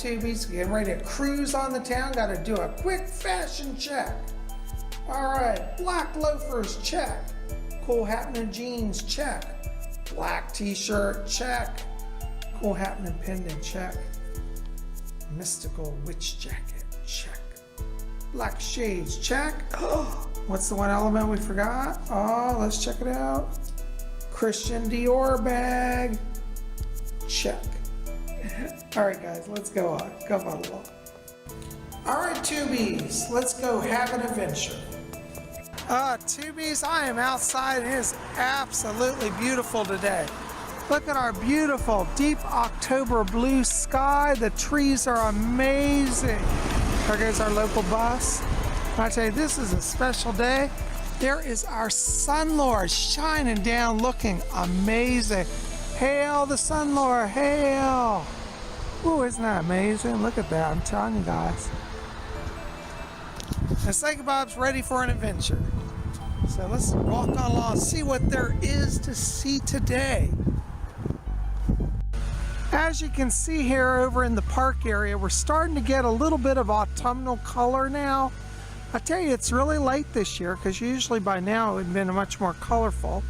tubies, getting ready to cruise on the town. Got to do a quick fashion check. All right, black loafers, check. Cool happening jeans, check. Black t-shirt, check. Cool happening pendant, check. Mystical witch jacket, check. Black shades, check. What's the one element we forgot? Oh, let's check it out. Christian Dior bag, check. All right, guys, let's go on. Come on along. All right, tubies, let's go have an adventure. Tubies, I am outside. It is absolutely beautiful today. Look at our beautiful deep October blue sky. The trees are amazing. There goes our local bus. I tell you, this is a special day. There is our Sun Lord shining down, looking amazing. Hail the Sun Lord, hail. Ooh, isn't that amazing? Look at that, I'm telling you guys. And Snake Bob's ready for an adventure. So let's walk on along, see what there is to see today. As you can see here over in the park area, we're starting to get a little bit of autumnal color now. I tell you, it's really late this year because usually by now it would have been much more colorful.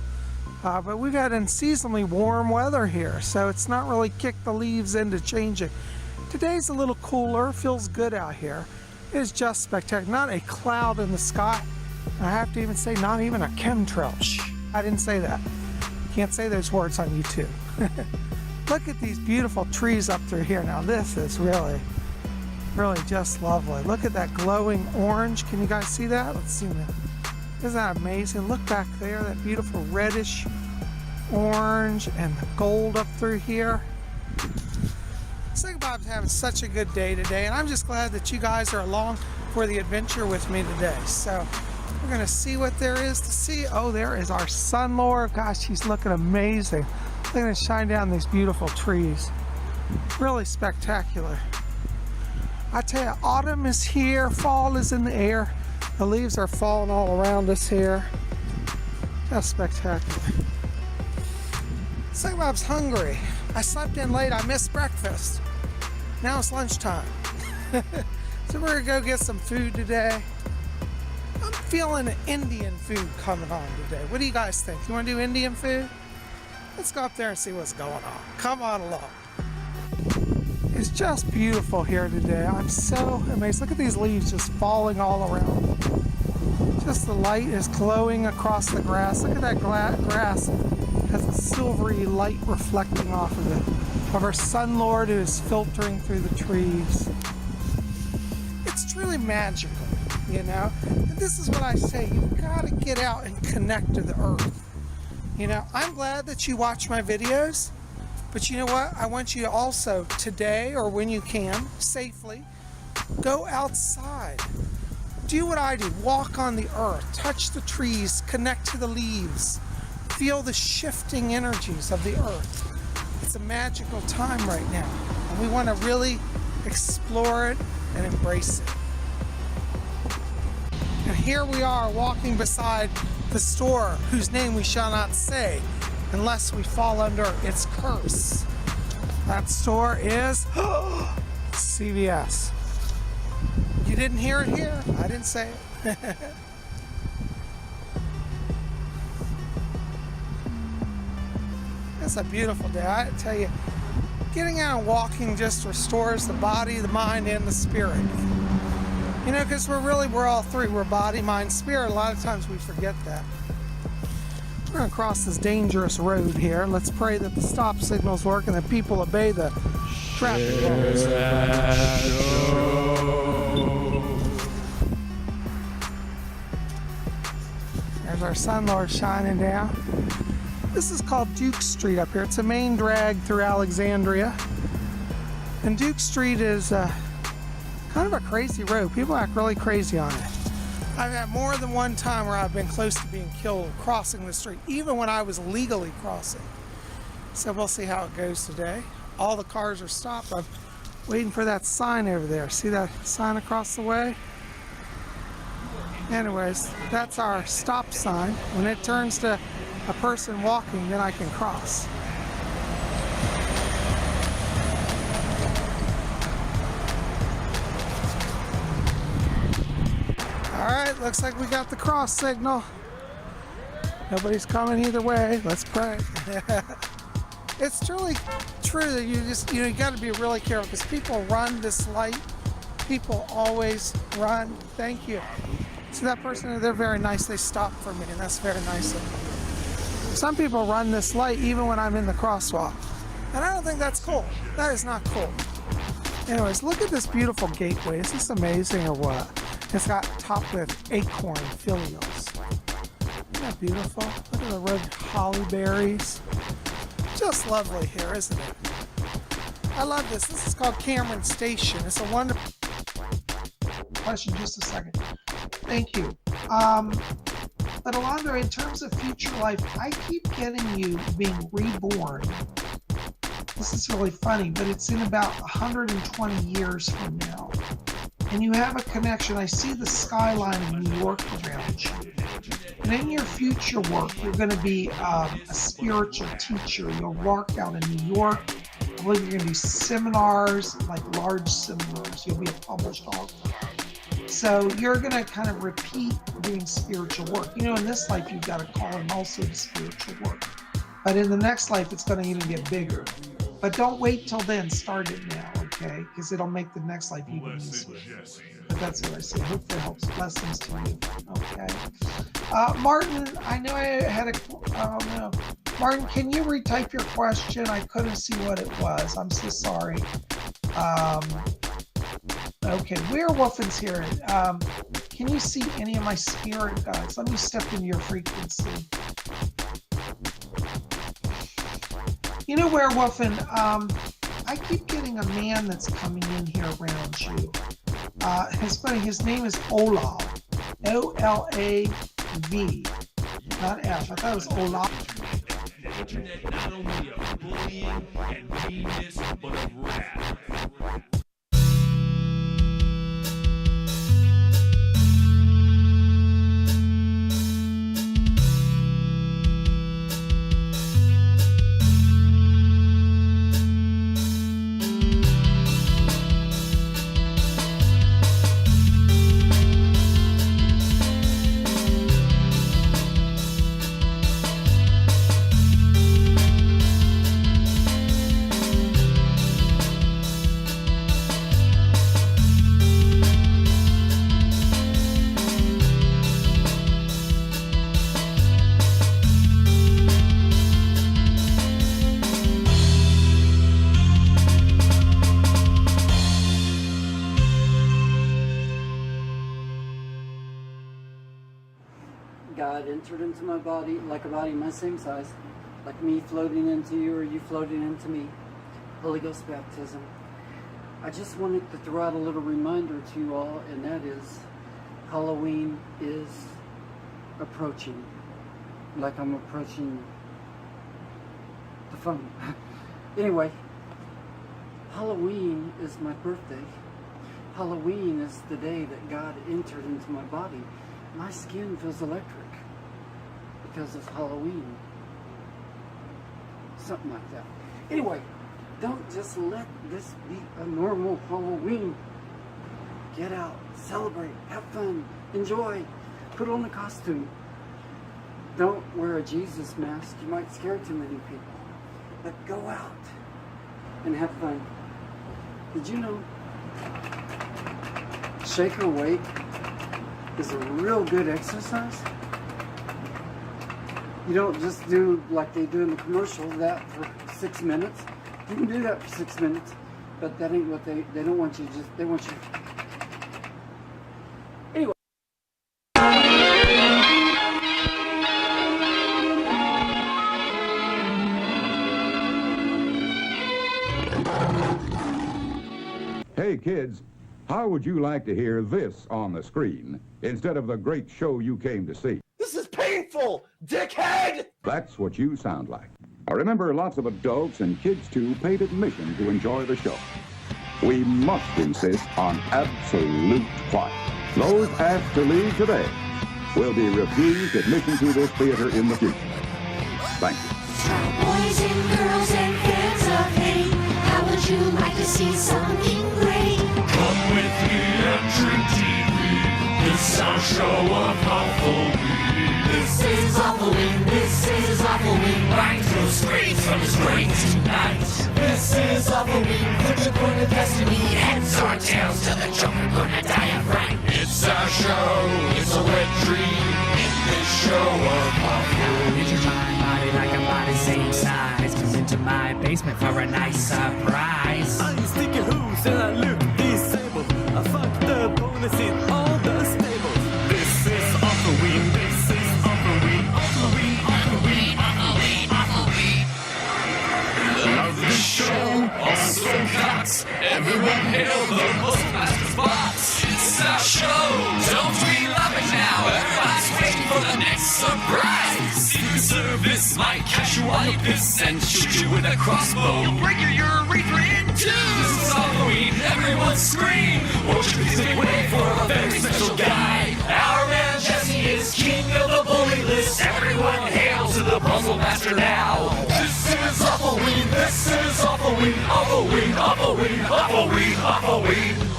But we've had unseasonably warm weather here, so it's not really kicked the leaves into changing. Today's a little cooler, feels good out here. It is just spectacular. Not a cloud in the sky. I have to even say, not even a chemtrail. Shh, I didn't say that. Can't say those words on YouTube. Look at these beautiful trees up through here. Now this is really just lovely. Look at that glowing orange. Can you guys see that? Let's zoom in. Isn't that amazing? Look back there, that beautiful reddish orange and the gold up through here. Snake Bob's having such a good day today, and I'm just glad that you guys are along for the adventure with me today. So we're gonna see what there is to see. Oh, there is our Sun Lord. Gosh, he's looking amazing. Look at him shine down these beautiful trees. Really spectacular. I tell you, autumn is here, fall is in the air. The leaves are falling all around us here. Just spectacular. Snake Bob's hungry. I slept in late, I missed breakfast. Now it's lunchtime. So we're gonna go get some food today. I'm feeling Indian food coming on today. What do you guys think? You wanna do Indian food? Let's go up there and see what's going on. Come on along. It's just beautiful here today. I'm so amazed. Look at these leaves just falling all around. Just the light is glowing across the grass. Look at that grass. It has a silvery light reflecting off of it. Of our Sun Lord who is filtering through the trees. It's truly magical, you know? And this is what I say. You've got to get out and connect to the earth. You know, I'm glad that you watch my videos. But you know what? I want you to also today, or when you can, safely, go outside. Do what I do. Walk on the earth. Touch the trees. Connect to the leaves. Feel the shifting energies of the earth. It's a magical time right now. And we want to really explore it and embrace it. And here we are walking beside the store whose name we shall not say, unless we fall under its curse. That store is CVS. You didn't hear it here. I didn't say it. It's a beautiful day. I tell you, getting out and walking just restores the body, the mind, and the spirit. You know, because we're all three. We're body, mind, spirit. A lot of times we forget that. We're going to cross this dangerous road here. Let's pray that the stop signals work and that people obey the traffic laws. There's our Sun Lord shining down. This is called Duke Street up here. It's a main drag through Alexandria. And Duke Street is kind of a crazy road. People act really crazy on it. I've had more than one time where I've been close to being killed crossing the street, even when I was legally crossing. So we'll see how it goes today. All the cars are stopped. I'm waiting for that sign over there. See that sign across the way? Anyways, that's our stop sign. When it turns to a person walking, then I can cross. right, looks like we got the cross signal. Nobody's coming either way. Let's pray. It's truly true that you got to be really careful because people run this light. People always run. Thank you. See that person? They're very nice. They stopped for me, and that's very nice of them. Some people run this light even when I'm in the crosswalk, and I don't think that's cool. That is not cool. Anyways, look at this beautiful gateway. Is this amazing or what? It's got topped with acorn filials. Isn't that beautiful? Look at the red holly berries. Just lovely here, isn't it? I love this. This is called Cameron Station. It's a wonderful question. Just a second. Thank you. But Alondra, in terms of future life, I keep getting you being reborn. This is really funny, but it's in about 120 years from now. And you have a connection. I see the skyline of New York around you. And in your future work, you're going to be a spiritual teacher. You'll work out in New York. I believe you're going to do seminars, like large seminars. You'll be a published author. So you're going to kind of repeat doing spiritual work. You know, in this life, you've got a calling also to spiritual work. But in the next life, it's going to even get bigger. But don't wait till then. Start it now, okay? Because it'll make the next life even easier. But that's what I say. Hopefully it helps. Blessings to you. Okay. Martin, I know I had a... Oh, no. Martin, can you retype your question? I couldn't see what it was. I'm so sorry. Okay, Werewolfing's here. Can you see any of my spirit guides? Let me step into your frequency. You know, Werewolfing, I keep getting a man that's coming in here around you. It's funny, his name is Olav. O-L-A-V. Not F. I thought it was Olav. The internet not only of bullying and meanness, but of wrath. God entered into my body like a body my same size, like me floating into you or you floating into me. Holy Ghost baptism. I just wanted to throw out a little reminder to you all, and that is Halloween is approaching, like I'm approaching the phone. Anyway, Halloween is my birthday. Halloween is the day that God entered into my body. My skin feels electric because of Halloween. Something like that. Anyway, don't just let this be a normal Halloween. Get out, celebrate, have fun, enjoy, put on a costume. Don't wear a Jesus mask. You might scare too many people. But go out and have fun. Did you know shake or wake is a real good exercise? You don't just do like they do in the commercial, that for 6 minutes. You can do that for 6 minutes, but that ain't what they don't want you to just, they want you. Anyway. Hey kids, how would you like to hear this on the screen instead of the great show you came to see? This is painful, dickhead! That's what you sound like. Now remember, lots of adults and kids too paid admission to enjoy the show. We must insist on absolute quiet. Those asked to leave today will be refused admission to this theater in the future. Thank you. Boys and girls and fans of hate, how would you like to see something great? Come with me and True TV. This It's our show of AWFULWEEN. This is AWFULWEEN, this is AWFULWEEN. Minds will scream from his brain tonight. This is AWFULWEEN, put the point of destiny. Heads or tails to the Joker, gonna die of fright. It's our show, it's a wet dream. In this show of AWFULWEEN. Into my body like a body same size. Come into my basement for a nice surprise. I sticky hooves and I look disabled. I fuck the bonus in all the stables. This is AWFULWEEN, this is AWFULWEEN, AWFULWEEN, AWFULWEEN, AWFULWEEN, AWFULWEEN. Love this show, also cuts. Everyone hail the PUZZLEMASTER box. It's our show, don't we love it now? Everybody's waiting for the next surprise. Secret Service might catch you while you piss and shoot you with a crossbow. Break your urethra in two. This is AWFULWEEN, everyone scream. Won't you please make way for a very special guy? Our man Jesse is king of the bully list. Everyone hail to the PUZZLEMASTER now. This is AWFULWEEN, this is AWFULWEEN, AWFULWEEN, AWFULWEEN, AWFULWEEN, AWFULWEEN.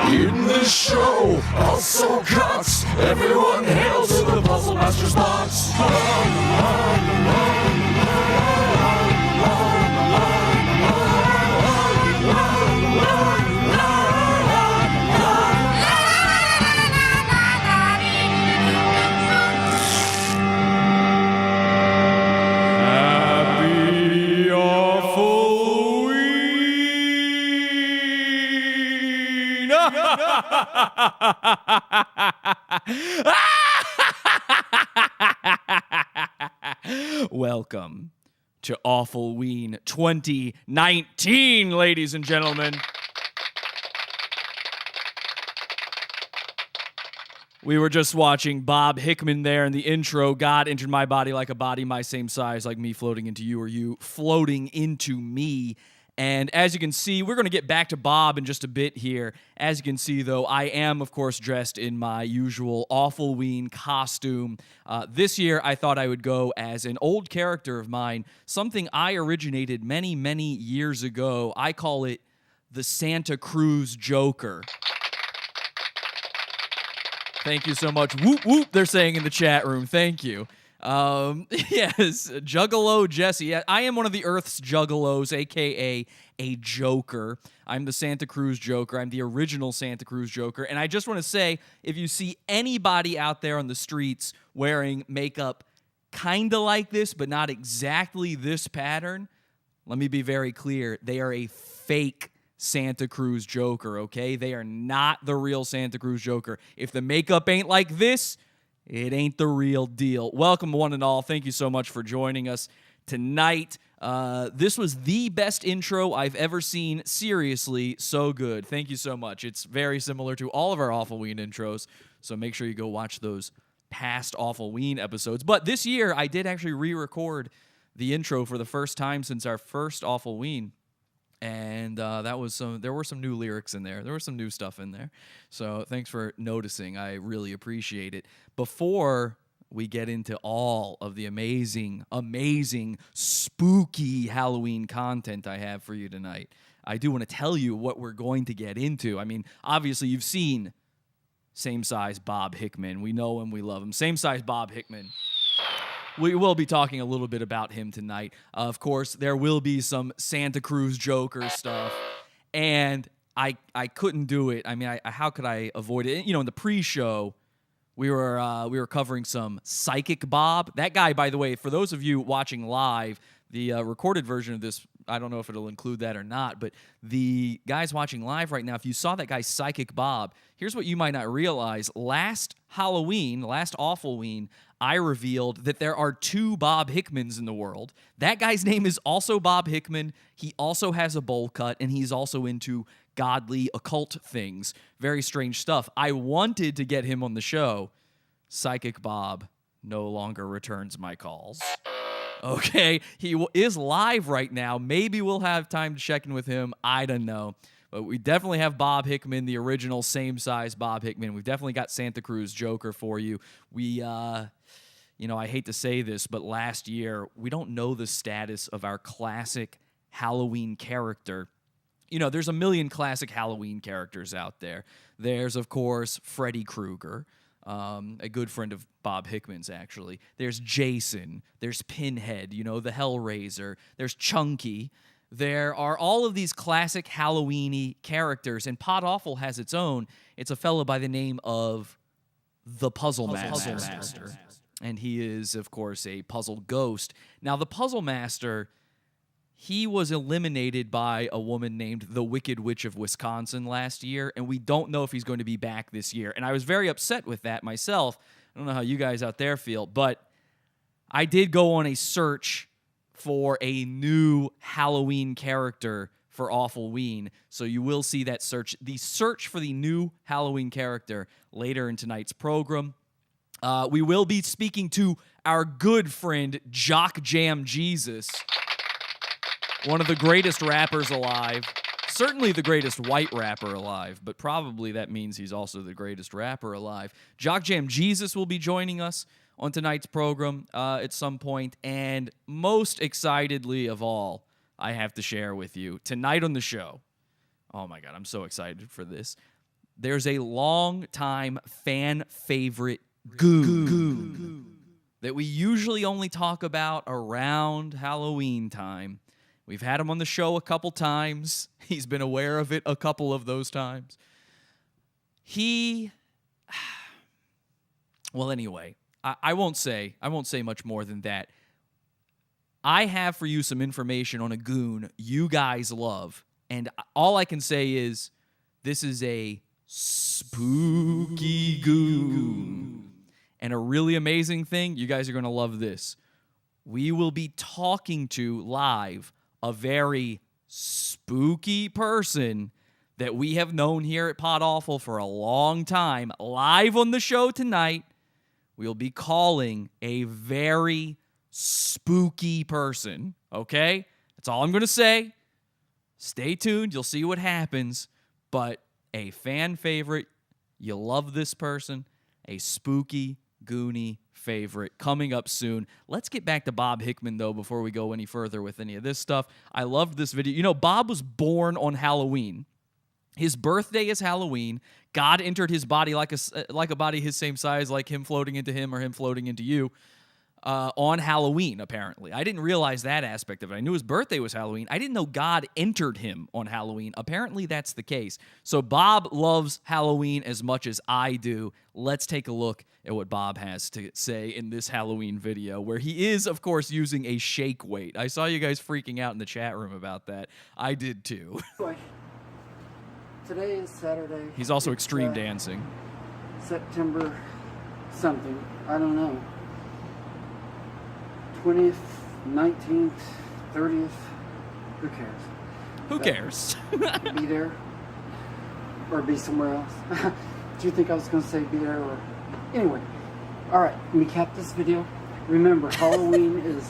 In this show, also cuts. Everyone hail to the PUZZLEMASTER's box. Happy AWFULWEEN! Welcome to AWFULWEEN 2019, ladies and gentlemen. We were just watching Bob Hickman there in the intro. God entered my body like a body my same size, like me floating into you or you floating into me. And as you can see, we're going to get back to Bob in just a bit here. As you can see, though, I am, of course, dressed in my usual AWFULWEEN costume. This year, I thought I would go as an old character of mine, something I originated many, many years ago. I call it the Santa Cruz Joker. Thank you so much. Whoop, whoop, they're saying in the chat room. Thank you. Yes, Juggalo Jesse. I am one of the Earth's Juggalos, a.k.a. a Joker. I'm the Santa Cruz Joker. I'm the original Santa Cruz Joker. And I just want to say, if you see anybody out there on the streets wearing makeup kind of like this, but not exactly this pattern, let me be very clear. They are a fake Santa Cruz Joker, okay? They are not the real Santa Cruz Joker. If the makeup ain't like this, it ain't the real deal. Welcome, one and all. Thank you so much for joining us tonight. This was the best intro I've ever seen. Seriously, so good. Thank you so much. It's very similar to all of our AWFULWEEN intros, so make sure you go watch those past AWFULWEEN episodes. But this year, I did actually re-record the intro for the first time since our first AWFULWEEN. And there were some new lyrics in there. There was some new stuff in there. So thanks for noticing. I really appreciate it. Before we get into all of the amazing, amazing, spooky Halloween content I have for you tonight, I do want to tell you what we're going to get into. I mean, obviously you've seen Same Size Bob Hickman. We know him, we love him. Same Size Bob Hickman. We will be talking a little bit about him tonight. Of course, there will be some Santa Cruz Joker stuff, and I couldn't do it. I mean, how could I avoid it? You know, in the pre-show, we were covering some Psychic Bob. That guy, by the way, for those of you watching live, the recorded version of this, I don't know if it'll include that or not, but the guys watching live right now, if you saw that guy Psychic Bob, here's what you might not realize. Last AWFULWEEN, I revealed that there are two Bob Hickmans in the world. That guy's name is also Bob Hickman. He also has a bowl cut, and he's also into godly occult things. Very strange stuff. I wanted to get him on the show. Psychic Bob no longer returns my calls. Okay, he is live right now. Maybe we'll have time to check in with him. I don't know. But we definitely have Bob Hickman, the original Same Size Bob Hickman. We've definitely got Santa Cruz Joker for you. We, I hate to say this, but last year, we don't know the status of our classic Halloween character, you know, there's a million classic Halloween characters out there. There's, of course, Freddy Krueger, a good friend of Bob Hickman's, actually. There's Jason. There's Pinhead, you know, the Hellraiser. There's Chunky. There are all of these classic Halloween-y characters, and Pod Awful has its own. It's a fellow by the name of the Puzzle Master. And he is, of course, a puzzle ghost. Now, the Puzzle Master, he was eliminated by a woman named the Wicked Witch of Wisconsin last year, and we don't know if he's going to be back this year. And I was very upset with that myself. I don't know how you guys out there feel, but I did go on a search for a new Halloween character for AWFULWEEN, so you will see that search, the search for the new Halloween character later in tonight's program. We will be speaking to our good friend Jock Jam Jesus, one of the greatest rappers alive, certainly the greatest white rapper alive, but probably that means he's also the greatest rapper alive. Jock Jam Jesus will be joining us on tonight's program at some point, and most excitedly of all, I have to share with you, tonight on the show, oh my God, I'm so excited for this, there's a long-time fan favorite Goon that we usually only talk about around Halloween time. We've had him on the show a couple times. He's been aware of it a couple of those times. Well, anyway, I won't say much more than that. I have for you some information on a goon you guys love, and all I can say is this is a spooky goon. And a really amazing thing, you guys are going to love this. We will be talking to live a very spooky person that we have known here at Pod Awful for a long time. Live on the show tonight, we'll be calling a very spooky person, okay? That's all I'm going to say. Stay tuned. You'll see what happens. But a fan favorite, you love this person, a spooky, goony favorite coming up soon. Let's get back to Bob Hickman, though, before we go any further with any of this stuff. I loved this video. You know, Bob was born on Halloween. His birthday is Halloween. God entered his body like a body his same size, like him floating into him or him floating into you, on Halloween, apparently. I didn't realize that aspect of it. I knew his birthday was Halloween. I didn't know God entered him on Halloween. Apparently, that's the case. So Bob loves Halloween as much as I do. Let's take a look at what Bob has to say in this Halloween video, where he is, of course, using a shake weight. I saw you guys freaking out in the chat room about that. I did, too. Today is Saturday. He's also extreme dancing. September something. I don't know. 20th, 19th, 30th. Who cares? Who cares? Be there or be somewhere else. Do you think I was going to say be there or... Anyway. Alright, let me cap this video. Remember, Halloween is...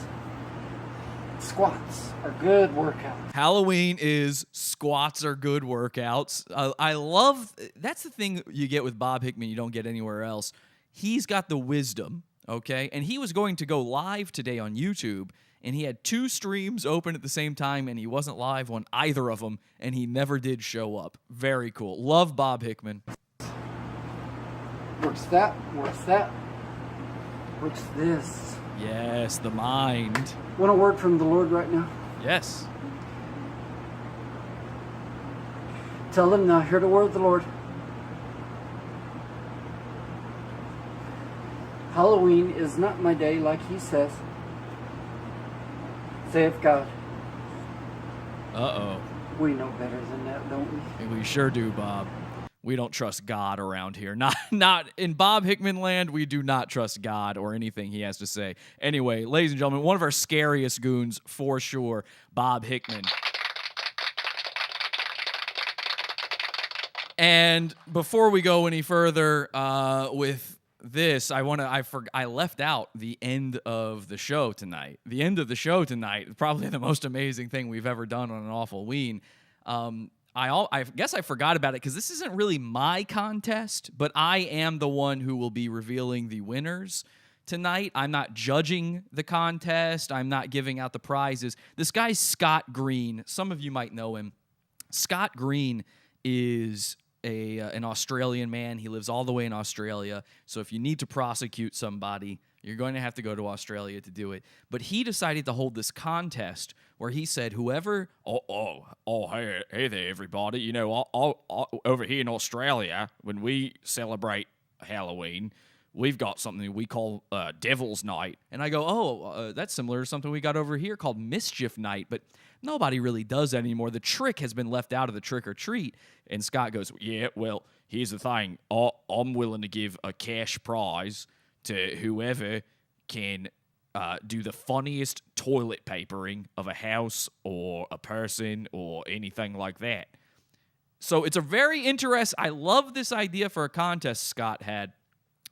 Squats are good workouts. Halloween is squats are good workouts. I love... That's the thing you get with Bob Hickman you don't get anywhere else. He's got the wisdom, okay? And he was going to go live today on YouTube, and he had 2 streams open at the same time, and he wasn't live on either of them, and he never did show up. Very cool. Love Bob Hickman. Works that, works that, works this. Yes, the mind. Want a word from the Lord right now? Yes. Tell him now, hear the word of the Lord. Halloween is not my day like he says. Saith God. Uh-oh. We know better than that, don't we? We sure do, Bob. We don't trust God around here. Not in Bob Hickman land, we do not trust God or anything he has to say. Anyway, ladies and gentlemen, one of our scariest goons for sure, Bob Hickman. And before we go any further with this, I left out the end of the show tonight. The end of the show tonight is probably the most amazing thing we've ever done on an AWFULWEEN. I guess I forgot about it because this isn't really my contest, but I am the one who will be revealing the winners tonight. I'm not judging the contest. I'm not giving out the prizes. This guy's Scott Green. Some of you might know him. Scott Green is an Australian man. He lives all the way in Australia. So if you need to prosecute somebody, you're going to have to go to Australia to do it. But he decided to hold this contest where he said, whoever, hey there, everybody. You know, over here in Australia, when we celebrate Halloween, we've got something we call Devil's Night. And I go, that's similar to something we got over here called Mischief Night. But nobody really does that anymore. The trick has been left out of the trick or treat. And Scott goes, yeah, well, here's the thing. I'm willing to give a cash prize to whoever can do the funniest toilet papering of a house or a person or anything like that. So it's a very interesting, I love this idea for a contest Scott had.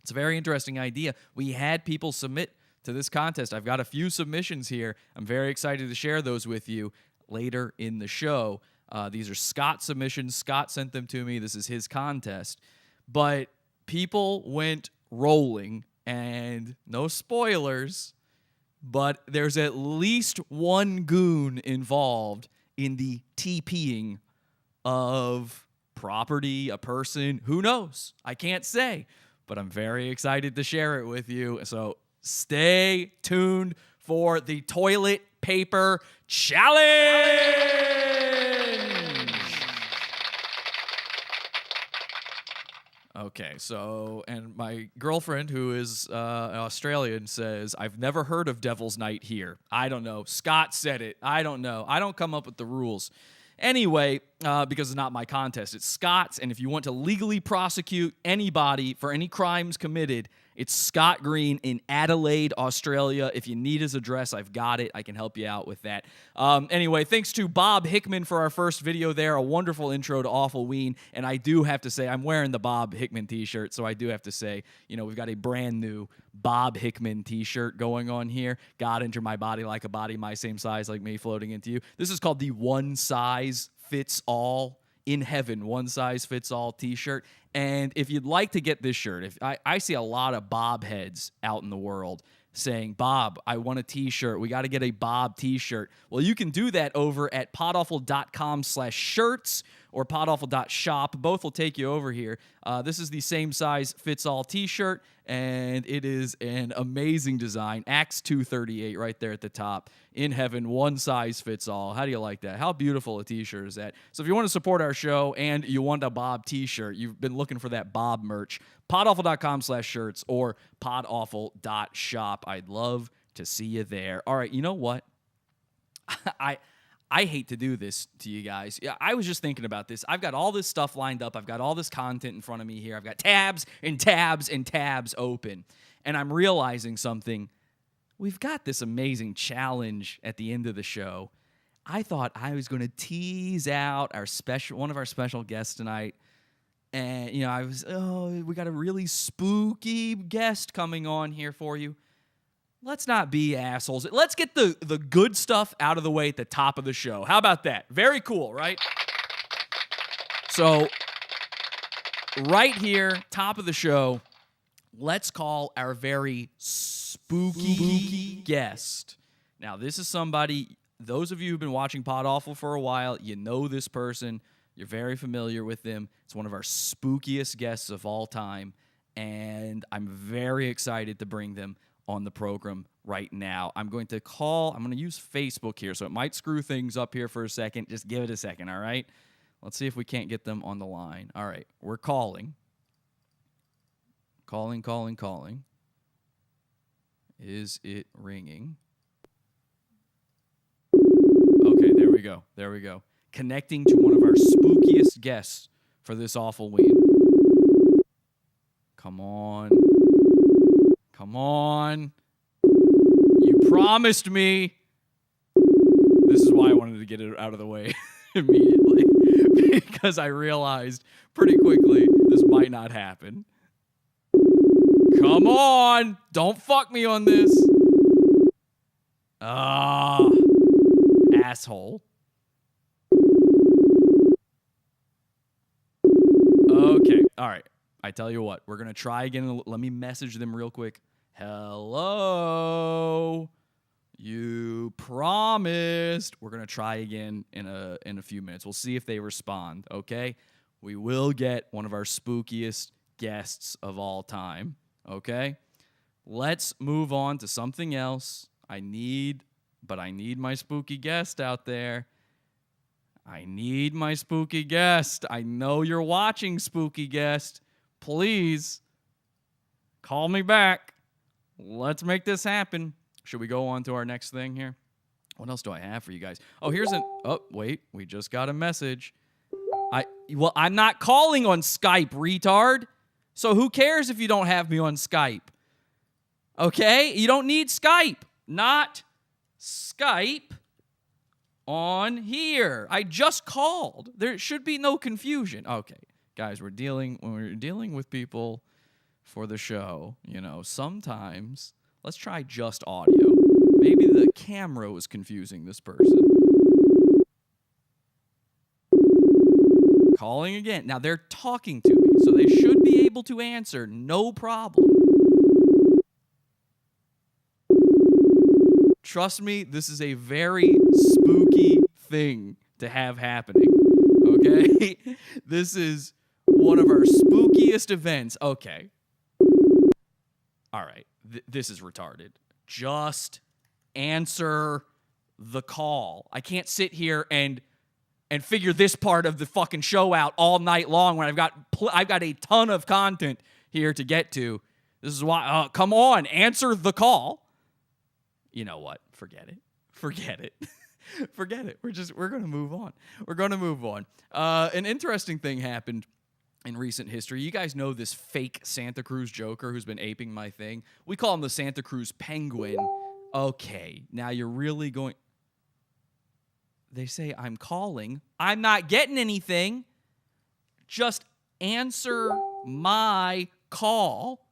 It's a very interesting idea. We had people submit to this contest. I've got a few submissions here. I'm very excited to share those with you later in the show. These are Scott's submissions. Scott sent them to me. This is his contest. But people went rolling, and no spoilers, but there's at least one goon involved in the TPing of property, a person, who knows? I can't say, but I'm very excited to share it with you. So stay tuned for the toilet paper challenge. Okay, so, and my girlfriend, who is Australian, says, I've never heard of Devil's Night here. I don't know. Scott said it. I don't know. I don't come up with the rules. Anyway, because it's not my contest, it's Scott's, and if you want to legally prosecute anybody for any crimes committed, it's Scott Green in Adelaide, Australia. If you need his address, I've got it. I can help you out with that. Anyway, thanks to Bob Hickman for our first video there. A wonderful intro to AWFULWEEN. And I do have to say, I'm wearing the Bob Hickman t-shirt, so I do have to say, you know, we've got a brand new Bob Hickman t-shirt going on here. God enter my body like a body, my same size like me floating into you. This is called the One Size Fits All in Heaven One Size Fits All t-shirt. And if you'd like to get this shirt, if I see a lot of Bob heads out in the world saying, Bob, I want a t-shirt. We got to get a Bob t-shirt. Well, you can do that over at podawful.com/shirts or podawful.shop. Both will take you over here. This is the same size fits all t-shirt, and it is an amazing design. Acts 2:38 right there at the top. In Heaven, one size fits all. How do you like that? How beautiful a t-shirt is that? So if you want to support our show and you want a Bob t-shirt, you've been looking for that Bob merch, podawful.com/shirts or podawful.shop. I'd love to see you there. All right, you know what? I hate to do this to you guys. Yeah, I was just thinking about this. I've got all this stuff lined up. I've got all this content in front of me here. I've got tabs and tabs and tabs open. And I'm realizing something. We've got this amazing challenge at the end of the show. I thought I was going to tease out one of our special guests tonight. And, you know, we got a really spooky guest coming on here for you. Let's not be assholes. Let's get the good stuff out of the way at the top of the show. How about that? Very cool, right? So, right here, top of the show, let's call our very spooky guest. Now, this is somebody, those of you who've been watching Pod Awful for a while, you know this person. You're very familiar with them. It's one of our spookiest guests of all time, and I'm very excited to bring them on the program right now. I'm going to use Facebook here, so it might screw things up here for a second. Just give it a second, all right? Let's see if we can't get them on the line. All right, we're calling. Calling. Is it ringing? Okay, there we go. Connecting to one of our spookiest guests for this AWFULWEEN. Come on. You promised me. This is why I wanted to get it out of the way immediately, because I realized pretty quickly this might not happen. Come on. Don't fuck me on this. Asshole. Okay. All right. I tell you what, we're going to try again. Let me message them real quick. Hello. You promised. We're gonna try again in a few minutes. We'll see if they respond. Okay, we will get one of our spookiest guests of all time. Okay, let's move on to something else. I need my spooky guest out there. I need my spooky guest. I know you're watching, spooky guest. Please call me back. Let's make this happen. Should we go on to our next thing here? What else do I have for you guys? Oh, wait, we just got a message. I'm not calling on Skype, retard. So who cares if you don't have me on Skype? Okay? You don't need Skype. Not Skype on here. I just called. There should be no confusion. Okay, guys, when we're dealing with people for the show, sometimes let's try just audio. Maybe the camera was confusing this person. Calling again. Now they're talking to me, so they should be able to answer, no problem. Trust me, this is a very spooky thing to have happening, okay? This is one of our spookiest events. Okay. All right. This is retarded. Just answer the call. I can't sit here and figure this part of the fucking show out all night long when I've got a ton of content here to get to. This is why, come on, answer the call. You know what? Forget it. Forget it. Forget it. We're going to move on. We're going to move on. An interesting thing happened in recent history. You guys know this fake Santa Cruz Joker who's been aping my thing. We call him the Santa Cruz Penguin. Okay, now you're really going... They say I'm calling. I'm not getting anything. Just answer my call.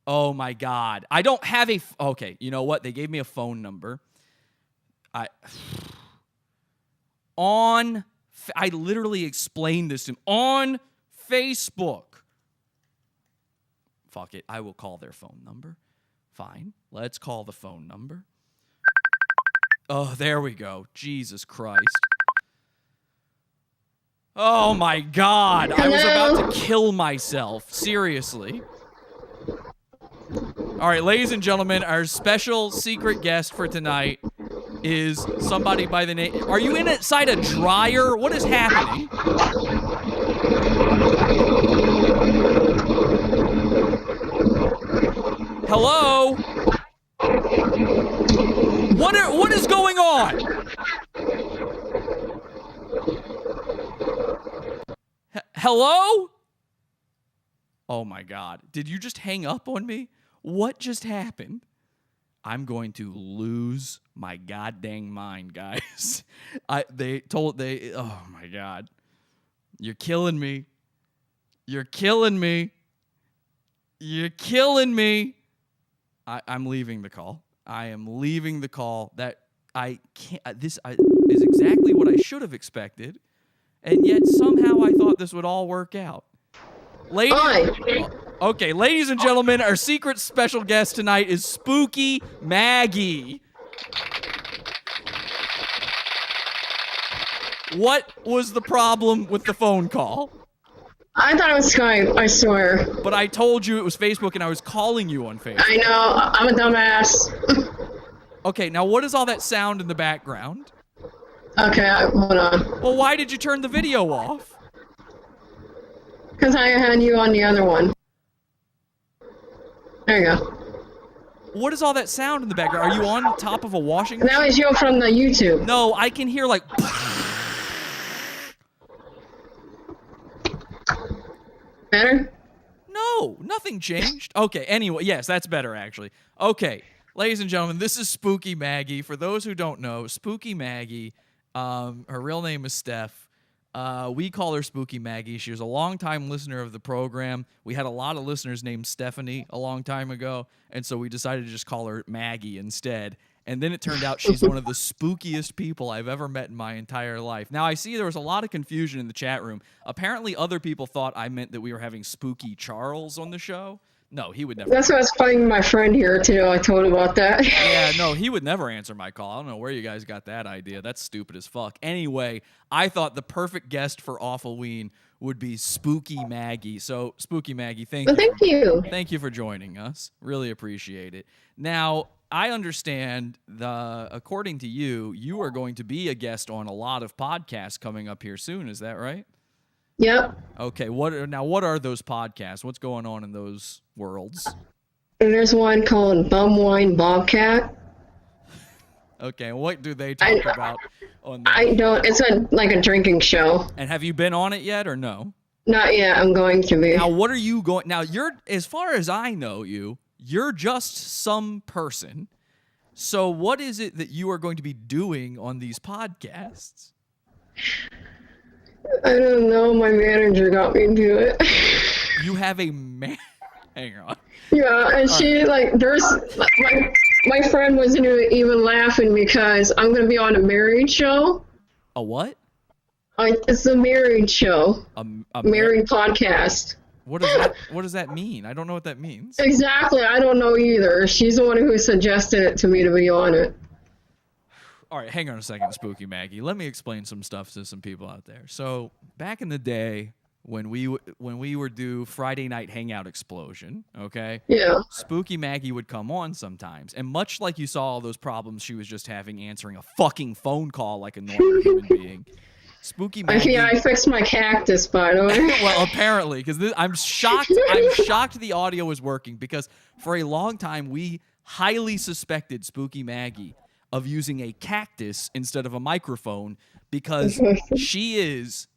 Oh my God. I don't have a... Okay, you know what? They gave me a phone number. I literally explained this to him on Facebook. Fuck it. I will call their phone number. Fine. Let's call the phone number. Oh, there we go. Jesus Christ. Oh my God. I was about to kill myself. Seriously. All right, ladies and gentlemen, our special secret guest for tonight is somebody by the name... Are you inside a dryer? What is happening? Hello? What is going on? Hello? Oh my God. Did you just hang up on me? What just happened? I'm going to lose my goddamn mind, guys. Oh my God. You're killing me. You're killing me. You're killing me. I'm leaving the call. I am leaving the call. That I can't. This is exactly what I should have expected, and yet somehow I thought this would all work out. Okay, ladies and gentlemen, our secret special guest tonight is Spooky Maggie. What was the problem with the phone call? I thought it was Skype, I swear. But I told you it was Facebook and I was calling you on Facebook. I know, I'm a dumbass. Okay, now what is all that sound in the background? Okay, hold on. Well, why did you turn the video off? Because I had you on the other one. There you go. What is all that sound in the background? Are you on top of a washing machine? That was you from the YouTube. No, I can hear like... Better? No, nothing changed. Okay, anyway, yes, that's better actually. Okay, ladies and gentlemen, this is Spooky Maggie. For those who don't know, Spooky Maggie, her real name is Steph. We call her Spooky Maggie. She was a longtime listener of the program. We had a lot of listeners named Stephanie a long time ago, and so we decided to just call her Maggie instead. And then it turned out she's one of the spookiest people I've ever met in my entire life. Now, I see there was a lot of confusion in the chat room. Apparently, other people thought I meant that we were having Spooky Charles on the show. No, he would never. That's what I was fighting my friend here too. I told him about that. Yeah, no, he would never answer my call. I don't know where you guys got that idea. That's stupid as fuck. Anyway, I thought the perfect guest for AWFULWEEN would be Spooky Maggie. So, Spooky Maggie, thank Well, you. thank you. Thank you for joining us. Really appreciate it. Now, I understand according to you, you are going to be a guest on a lot of podcasts coming up here soon. Is that right? Yep. Okay. What are those podcasts? What's going on in those worlds? And there's one called Bumwine Bobcat. Okay. What do they talk about on that? I don't. It's like a drinking show. And have you been on it yet or no? Not yet. I'm going to be. Now, what are you going? Now, as far as I know you, you're just some person. So, what is it that you are going to be doing on these podcasts? I don't know. My manager got me to do it. You have a Hang on. Yeah, and she there's my friend wasn't even laughing because I'm gonna be on a married show. A what? It's a married show. A married podcast. What does that mean? I don't know what that means. Exactly. I don't know either. She's the one who suggested it to me to be on it. All right, hang on a second, Spooky Maggie. Let me explain some stuff to some people out there. So back in the day, when we would do Friday Night Hangout Explosion, okay? Yeah. Spooky Maggie would come on sometimes, and much like you saw all those problems she was just having answering a fucking phone call like a normal human being. Spooky Maggie. Yeah, I fixed my cactus, by the way. Well, apparently, because I'm shocked. I'm shocked the audio is working because for a long time we highly suspected Spooky Maggie of using a cactus instead of a microphone because she is,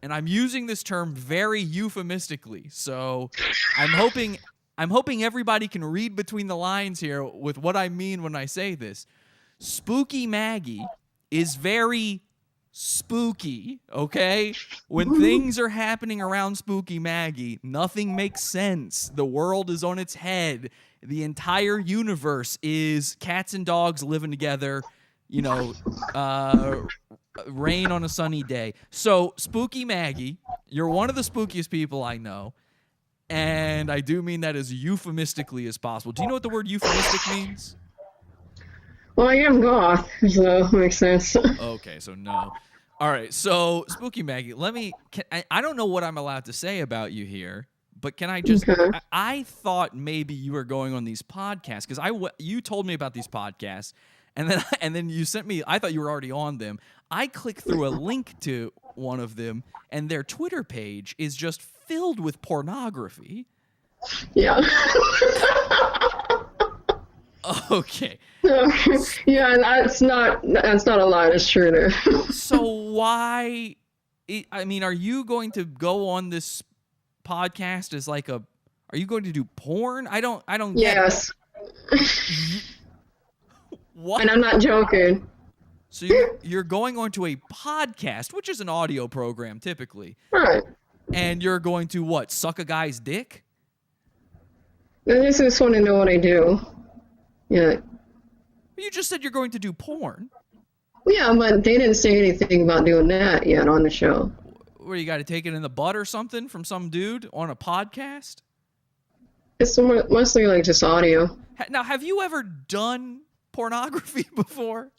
and I'm using this term very euphemistically. So I'm hoping everybody can read between the lines here with what I mean when I say this. Spooky Maggie is very spooky, okay? When things are happening around Spooky Maggie, nothing makes sense. The world is on its head. The entire universe is cats and dogs living together, rain on a sunny day. So, Spooky Maggie, you're one of the spookiest people I know, and I do mean that as euphemistically as possible. Do you know what the word euphemistic means? Well, I am goth, so it makes sense. Okay, so no. All right, so Spooky Maggie, I don't know what I'm allowed to say about you here, but can I just, Okay. I thought maybe you were going on these podcasts, because you told me about these podcasts, and then you sent me, I thought you were already on them. I clicked through a link to one of them, and their Twitter page is just filled with pornography. Yeah. Okay. Yeah, that's not a lie. It's true there. So why? I mean, are you going to go on this podcast as like are you going to do porn? I don't get Yes. it. What? And I'm not joking. So you're going on to a podcast, which is an audio program typically, Right. and you're going to what? Suck a guy's dick? I just want to know what I do. Yeah. You just said you're going to do porn. Yeah, but they didn't say anything about doing that yet on the show. Where you got to take it in the butt or something from some dude on a podcast? It's mostly like just audio. Now, have you ever done pornography before?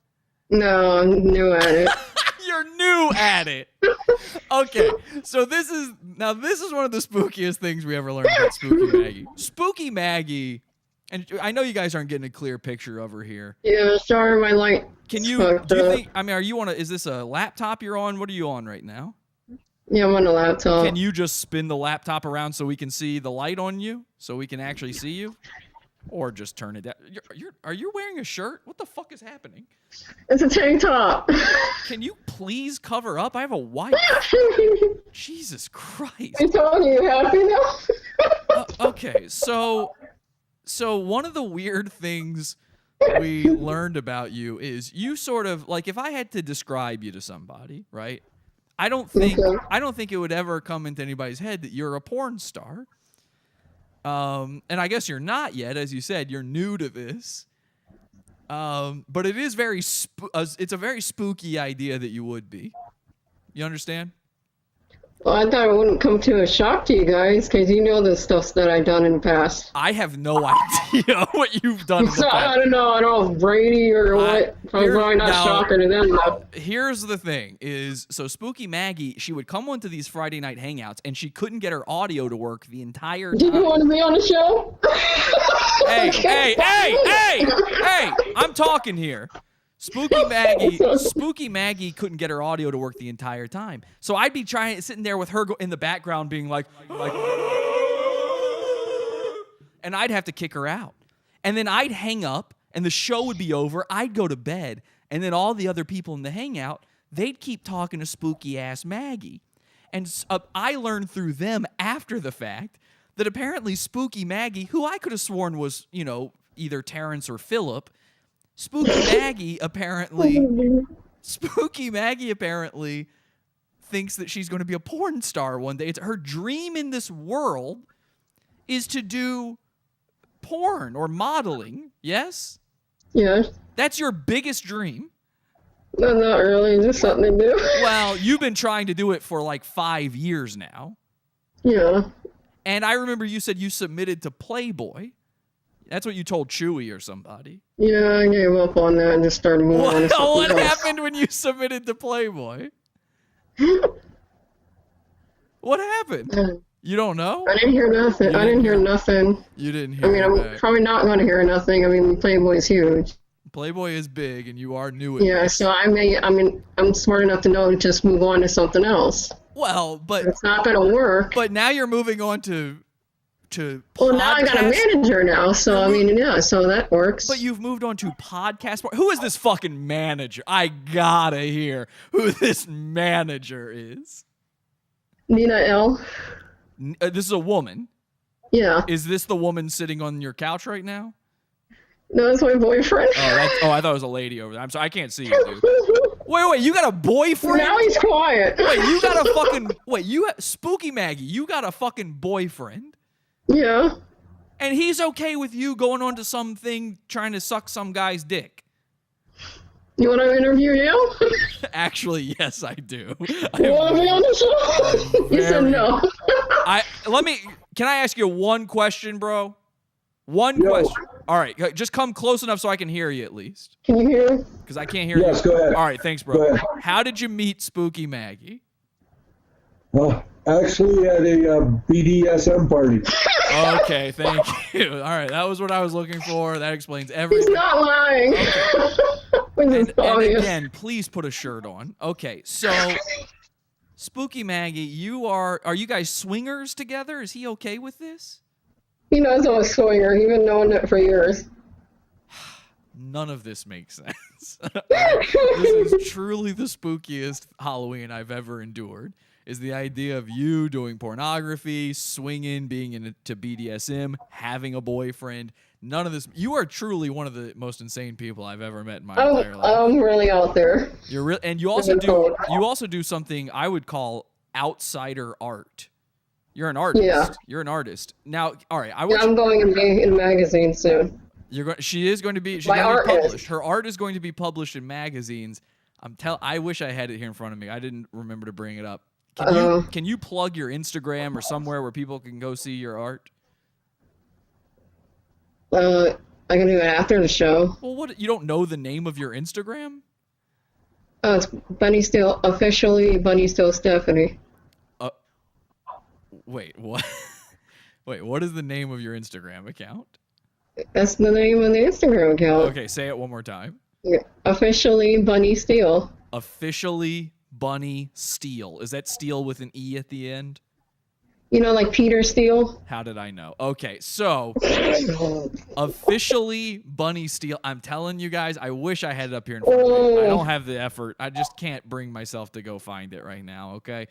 No, I'm new at it. You're new at it. Okay, so this is one of the spookiest things we ever learned about Spooky Maggie. Spooky Maggie, and I know you guys aren't getting a clear picture of her here. Yeah, sorry, my light. Do you think? I mean, are you on is this a laptop you're on? What are you on right now? Yeah, I'm on a laptop. Can you just spin the laptop around so we can see the light on you, so we can actually see you, or just turn it down? Are you wearing a shirt? What the fuck is happening? It's a tank top. Can you please cover up? I have a wife. Jesus Christ. I told you, happy now? Okay, so one of the weird things we learned about you is you sort of like, if I had to describe you to somebody, right? I don't think it would ever come into anybody's head that you're a porn star. And I guess you're not yet, as you said, you're new to this. But it is it's a very spooky idea that you would be. You understand? Well, I thought it wouldn't come to a shock to you guys, because you know the stuff that I've done in the past. I have no idea what you've done in the So past. I don't know if Brady or what. Probably not shocking to them, though. Here's the thing is, so Spooky Maggie, she would come onto these Friday night hangouts, and she couldn't get her audio to work the entire time. Did you want to be on the show? Hey, I'm talking here. Spooky Maggie couldn't get her audio to work the entire time. So I'd be sitting there with her in the background being like, and I'd have to kick her out. And then I'd hang up, and the show would be over. I'd go to bed, and then all the other people in the hangout, they'd keep talking to spooky-ass Maggie. And I learned through them after the fact that apparently Spooky Maggie, who I could have sworn was, either Terrence or Philip, Spooky Maggie apparently thinks that she's going to be a porn star one day. It's her dream in this world is to do porn or modeling. Yes? Yes. That's your biggest dream. No, not really. Just something to do. Well, you've been trying to do it for like 5 years now. Yeah. And I remember you said you submitted to Playboy. That's what you told Chewy or somebody. Yeah, I gave up on that and just started moving on to something What else. happened when you submitted to Playboy? What happened? You don't know? I didn't hear nothing. You didn't hear I mean, I'm probably not going to hear nothing. I mean, Playboy's huge. Playboy is big, and you are new at Yeah, this. so I'm smart enough to know to just move on to something else. Well, but it's not going to work. But now you're moving on to well, now I got a manager now, so I mean, yeah, so that works. But you've moved on to podcast. Who is this fucking manager? I gotta hear who this manager is. Nina L. This is a woman. Yeah. Is this the woman sitting on your couch right now? No, that's my boyfriend. I thought it was a lady over there. I'm sorry, I can't see you, dude. Wait, you got a boyfriend? Now he's quiet. Spooky Maggie, you got a fucking boyfriend? Yeah. And he's okay with you going on to something trying to suck some guy's dick? You want to interview you? Actually, yes, I do. You want to be on the show? You said no. Can I ask you one question, bro? One question. All right, just come close enough so I can hear you at least. Can you hear? Because I can't hear you. Yes, go ahead. All right, thanks, bro. Go ahead. How did you meet Spooky Maggie? Well, actually at a BDSM party. Okay, thank you. All right, that was what I was looking for. That explains everything. He's not lying. Okay. and again, please put a shirt on. Okay, so Spooky Maggie, are you guys swingers together? Is he okay with this? He knows I'm a swinger. He's been knowing it for years. None of this makes sense. This is truly the spookiest Halloween I've ever endured. Is the idea of you doing pornography, swinging, being into BDSM, having a boyfriend. None of this. You are truly one of the most insane people I've ever met in my entire life. I'm really out there. You're real, and you also do something I would call outsider art. You're an artist. Yeah. You're an artist. Now, all right. I'm going in a magazine soon. She is going to be. She's My going to be art published. Her art is going to be published in magazines. I wish I had it here in front of me. I didn't remember to bring it up. Can you plug your Instagram or somewhere where people can go see your art? I can do it after the show. Well, you don't know the name of your Instagram? It's Bunny Steele, officially Bunny Steele Stephanie. Wait, what? Wait, what is the name of your Instagram account? That's the name of the Instagram account. Okay, say it one more time. Yeah. Officially Bunny Steele. Officially Bunny Steele. Is that Steele with an E at the end? You know, like Peter Steele? How did I know? Okay, so officially Bunny Steele. I'm telling you guys, I wish I had it up here in front of me. I don't have the effort. I just can't bring myself to go find it right now, okay?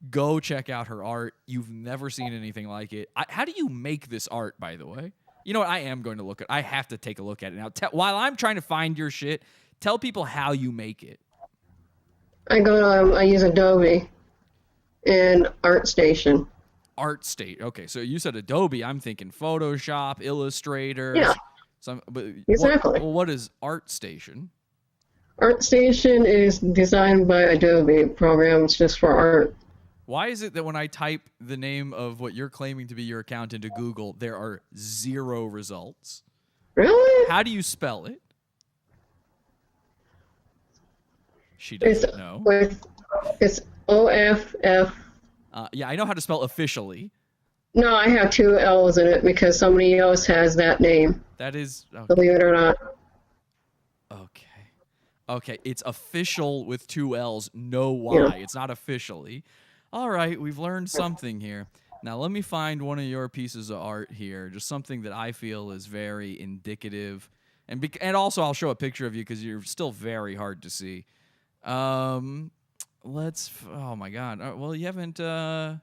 Go check out her art. You've never seen anything like it. How do you make this art, by the way? You know what? I am going to look at it. I have to take a look at it. Now, while I'm trying to find your shit, tell people how you make it. I use Adobe and ArtStation. ArtStation. Okay, so you said Adobe. I'm thinking Photoshop, Illustrator. Yeah. Exactly. What is ArtStation? ArtStation is designed by Adobe programs just for art. Why is it that when I type the name of what you're claiming to be your account into Google, there are 0 results? Really? How do you spell it? She doesn't know. It's OFF. Yeah, I know how to spell officially. No, I have 2 L's in it because somebody else has that name. That is... Okay. Believe it or not. Okay, it's official with 2 L's, no Y. Yeah. It's not officially. All right, we've learned something here. Now, let me find one of your pieces of art here, just something that I feel is very indicative. And also, I'll show a picture of you because you're still very hard to see. Let's... Oh, my God. Well, you haven't... I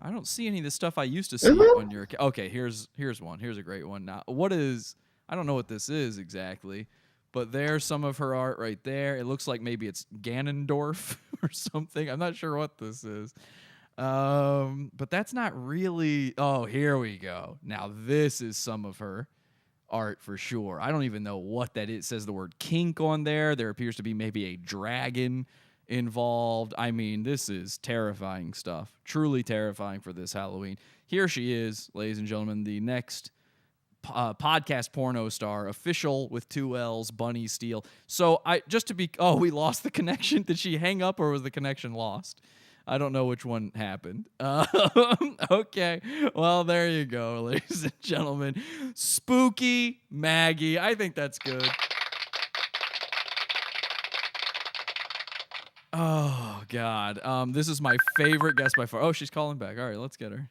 don't see any of the stuff I used to see on your... Okay, here's one. Here's a great one. Now, what is... I don't know what this is exactly. But there's some of her art right there. It looks like maybe it's Ganondorf or something. I'm not sure what this is. But that's not really... Oh, here we go. Now, this is some of her art for sure. I don't even know what that is. It says the word kink on there. There appears to be maybe a dragon involved. I mean, this is terrifying stuff. Truly terrifying for this Halloween. Here she is, ladies and gentlemen, the next... podcast porno star, official with 2 L's, Bunny Steele. So we lost the connection. Did she hang up or was the connection lost? I don't know which one happened. Okay, well, there you go, ladies and gentlemen. Spooky Maggie. I think that's good. Oh, God. This is my favorite guest by far. Oh, she's calling back. All right, let's get her.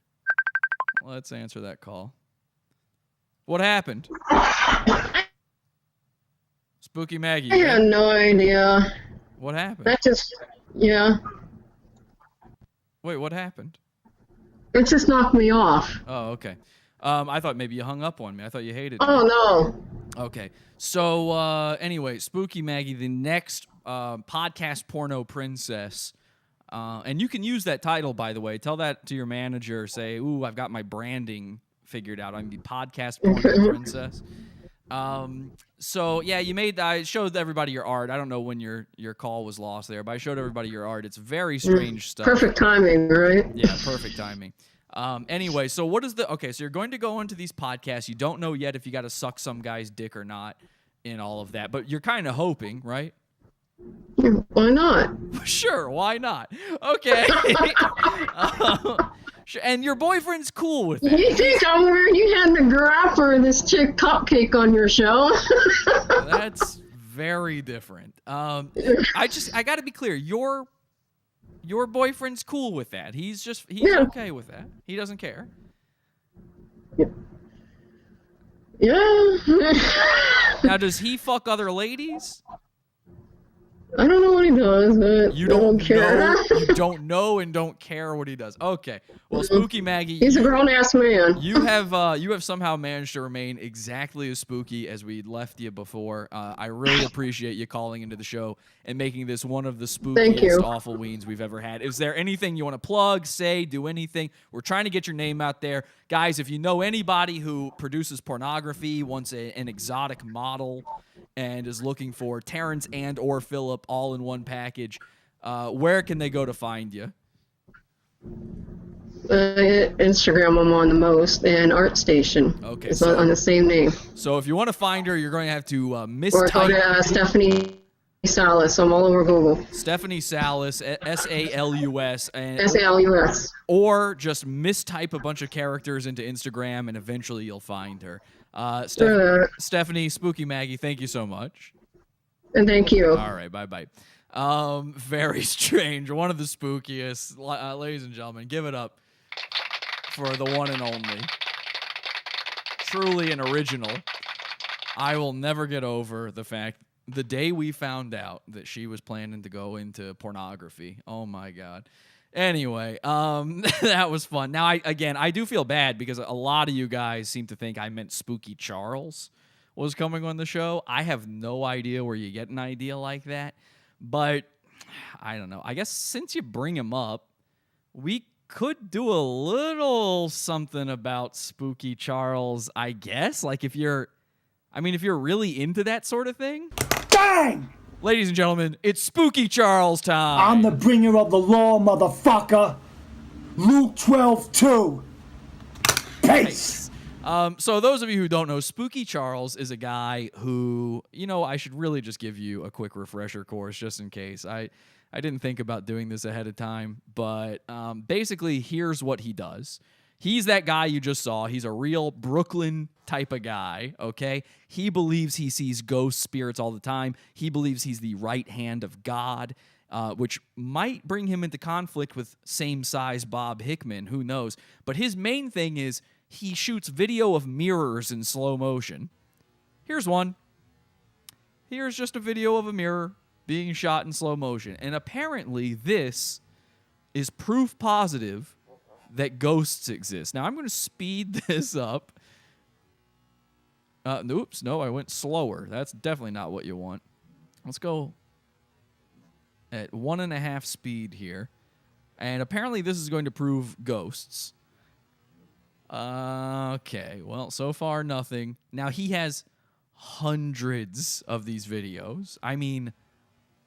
Let's answer that call. What happened? Spooky Maggie. I have no idea. What happened? That just, yeah. Wait, what happened? It just knocked me off. Oh, okay. I thought maybe you hung up on me. I thought you hated me. Oh, no. Okay. So, anyway, Spooky Maggie, the next podcast porno princess. And you can use that title, by the way. Tell that to your manager. Say, ooh, I've got my branding figured out. I'm the podcast porno princess. So yeah, I showed everybody your art. I don't know when your call was lost there, but I showed everybody your art. It's very strange stuff. Perfect timing, right? Yeah, perfect timing. Anyway, so so you're going to go into these podcasts. You don't know yet if you got to suck some guy's dick or not in all of that, but you're kind of hoping, right? Why not? Sure, why not? Okay. And your boyfriend's cool with that. You think I'm weird? You had the grapper, this chick cupcake on your show. That's very different. I got to be clear. Your boyfriend's cool with that. He's okay with that. He doesn't care. Yeah. Now, does he fuck other ladies? I don't know what he does, but You I don't care. You don't know and don't care what he does. Okay. Well, Spooky Maggie, He's a grown-ass man. you have somehow managed to remain exactly as spooky as we left you before. I really appreciate you calling into the show and making this one of the spookiest awful weens we've ever had. Is there anything you want to plug, say, do anything? We're trying to get your name out there. Guys, if you know anybody who produces pornography, wants an exotic model, and is looking for Terrence and or Philip all in one package, where can they go to find you? Instagram I'm on the most, and ArtStation. Okay, it's so- on the same name. So if you want to find her, you're going to have to Or go mistype to Stephanie Salas. I'm all over Google. Stephanie Salas, S-A-L-U-S. SALUS. Or just mistype a bunch of characters into Instagram, and eventually you'll find her. Stephanie, Spooky Maggie, thank you so much. And thank you. All right, bye-bye. Very strange. One of the spookiest. Ladies and gentlemen, give it up for the one and only. Truly an original. I will never get over the fact, the day we found out that she was planning to go into pornography. Oh, my God. Anyway, that was fun. Now, I do feel bad because a lot of you guys seem to think I meant Spooky Charles was coming on the show. I have no idea where you get an idea like that, but I don't know. I guess since you bring him up, we could do a little something about Spooky Charles, I guess. Like if you're really into that sort of thing. Bang! Ladies and gentlemen, it's Spooky Charles time. I'm the bringer of the law, motherfucker. Luke 12:2. Peace. So those of you who don't know, Spooky Charles is a guy who, I should really just give you a quick refresher course just in case. I didn't think about doing this ahead of time, but basically here's what he does. He's that guy you just saw. He's a real Brooklyn type of guy, okay? He believes he sees ghost spirits all the time. He believes he's the right hand of God, which might bring him into conflict with same-size Bob Hickman. Who knows? But his main thing is he shoots video of mirrors in slow motion. Here's one. Here's just a video of a mirror being shot in slow motion. And apparently this is proof positive that ghosts exist. Now, I'm going to speed this up. Oops, no, I went slower. That's definitely not what you want. Let's go at 1.5 speed here. And apparently this is going to prove ghosts. Okay, well, so far nothing. Now, he has hundreds of these videos. I mean,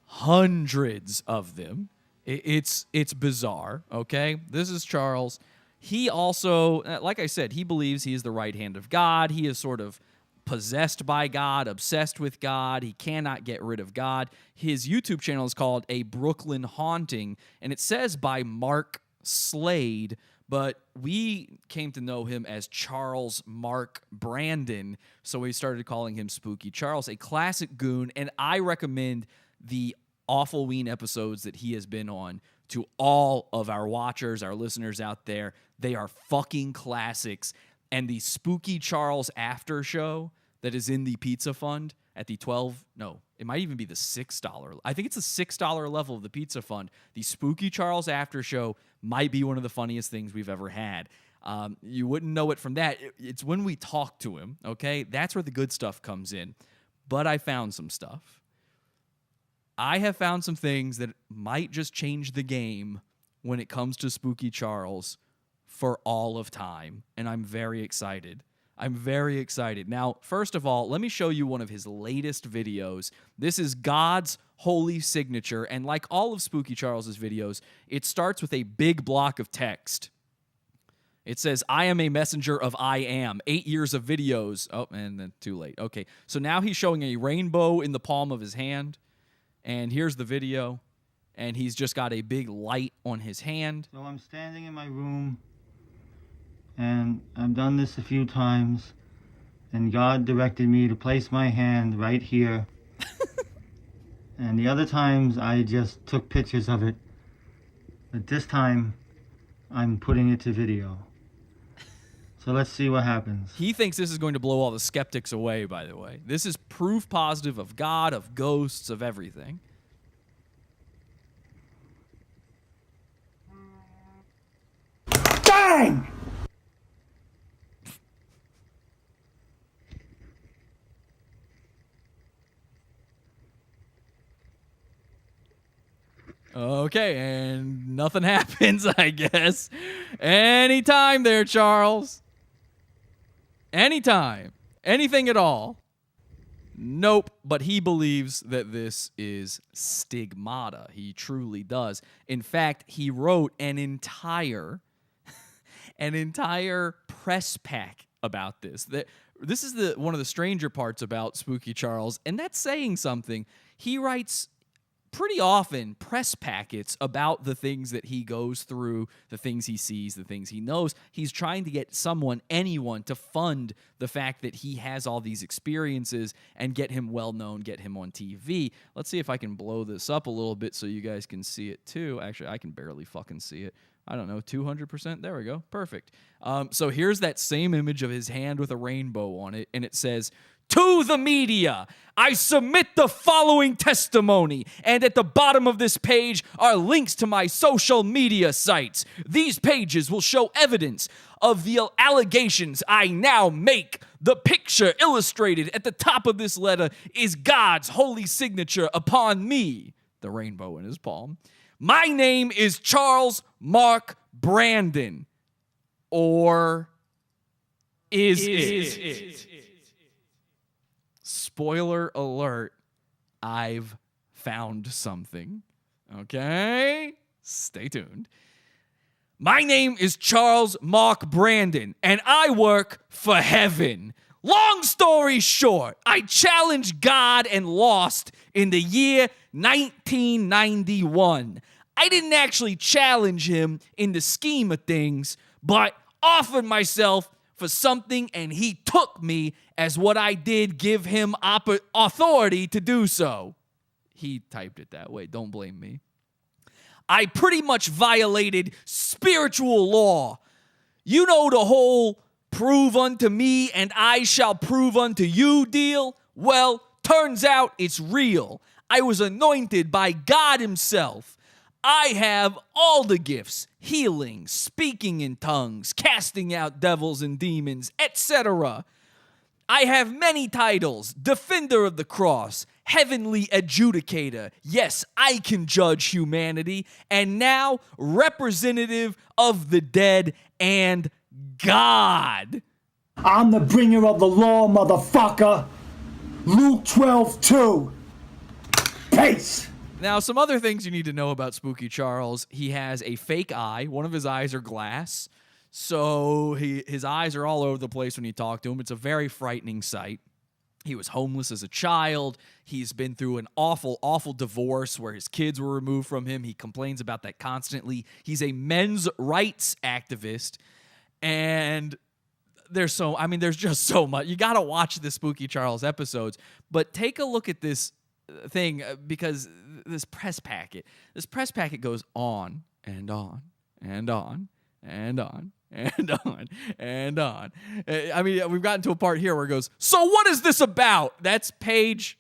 hundreds of them. It's bizarre, okay? This is Charles. He also, like I said, he believes he is the right hand of God. He is sort of possessed by God, obsessed with God. He cannot get rid of God. His YouTube channel is called A Brooklyn Haunting, and it says by Mark Slade, but we came to know him as Charles Mark Brandon, so we started calling him Spooky Charles, a classic goon, and I recommend the AWFULWEEN episodes that he has been on to all of our watchers, our listeners out there. They are fucking classics. And the Spooky Charles after show that is in the Pizza Fund at the it might even be the $6. I think it's the $6 level of the Pizza Fund. The Spooky Charles after show might be one of the funniest things we've ever had. You wouldn't know it from that. It's when we talk to him, okay? That's where the good stuff comes in. But I found some stuff. I have found some things that might just change the game when it comes to Spooky Charles for all of time, and I'm very excited. I'm very excited. Now, first of all, let me show you one of his latest videos. This is God's Holy Signature, and like all of Spooky Charles's videos, it starts with a big block of text. It says, I am a messenger of I am. 8 years of videos. Oh, and then too late. Okay, so now he's showing a rainbow in the palm of his hand. And here's the video, and he's just got a big light on his hand. So I'm standing in my room, and I've done this a few times, and God directed me to place my hand right here. And the other times I just took pictures of it, but this time I'm putting it to video. So let's see what happens. He thinks this is going to blow all the skeptics away, by the way. This is proof positive of God, of ghosts, of everything. Bang! Okay, and nothing happens, I guess. Anytime there, Charles. Anytime. Anything at all. Nope, but he believes that this is stigmata. He truly does. In fact, he wrote an entire press pack about this. This is one of the stranger parts about Spooky Charles, and that's saying something. He writes pretty often press packets about the things that he goes through, the things he sees, the things he knows. He's trying to get anyone to fund the fact that he has all these experiences and get him well known, get him on TV. Let's see if I can blow this up a little bit so you guys can see it too. Actually, I can barely fucking see it. I don't know, 200%? There we go. Perfect. So here's that same image of his hand with a rainbow on it, and it says, "To the media, I submit the following testimony, and at the bottom of this page are links to my social media sites. These pages will show evidence of the allegations I now make. The picture illustrated at the top of this letter is God's holy signature upon me," the rainbow in his palm. "My name is Charles Mark Brandon." Or is it? Spoiler alert, I've found something. Okay? Stay tuned. My name is Charles Mark Brandon, and I work for heaven. Long story short, I challenged God and lost in the year 1991. I didn't actually challenge him in the scheme of things, but offered myself for something, and he took me as what I did give him authority to do so. He typed it that way. Don't blame me. I pretty much violated spiritual law. You know the whole prove unto me and I shall prove unto you deal? Well, turns out it's real. I was anointed by God himself. I have all the gifts: healing, speaking in tongues, casting out devils and demons, etc. I have many titles: Defender of the Cross, Heavenly Adjudicator. Yes, I can judge humanity. And now, Representative of the Dead and God. I'm the bringer of the law, motherfucker. Luke 12:2. Peace. Now, some other things you need to know about Spooky Charles. He has a fake eye. One of his eyes are glass. So his eyes are all over the place when you talk to him. It's a very frightening sight. He was homeless as a child. He's been through an awful, awful divorce where his kids were removed from him. He complains about that constantly. He's a men's rights activist. And there's just so much. You got to watch the Spooky Charles episodes. But take a look at this thing, because this press packet goes on and on and on and on and on and on. I mean, we've gotten to a part here where it goes, so what is this about? That's page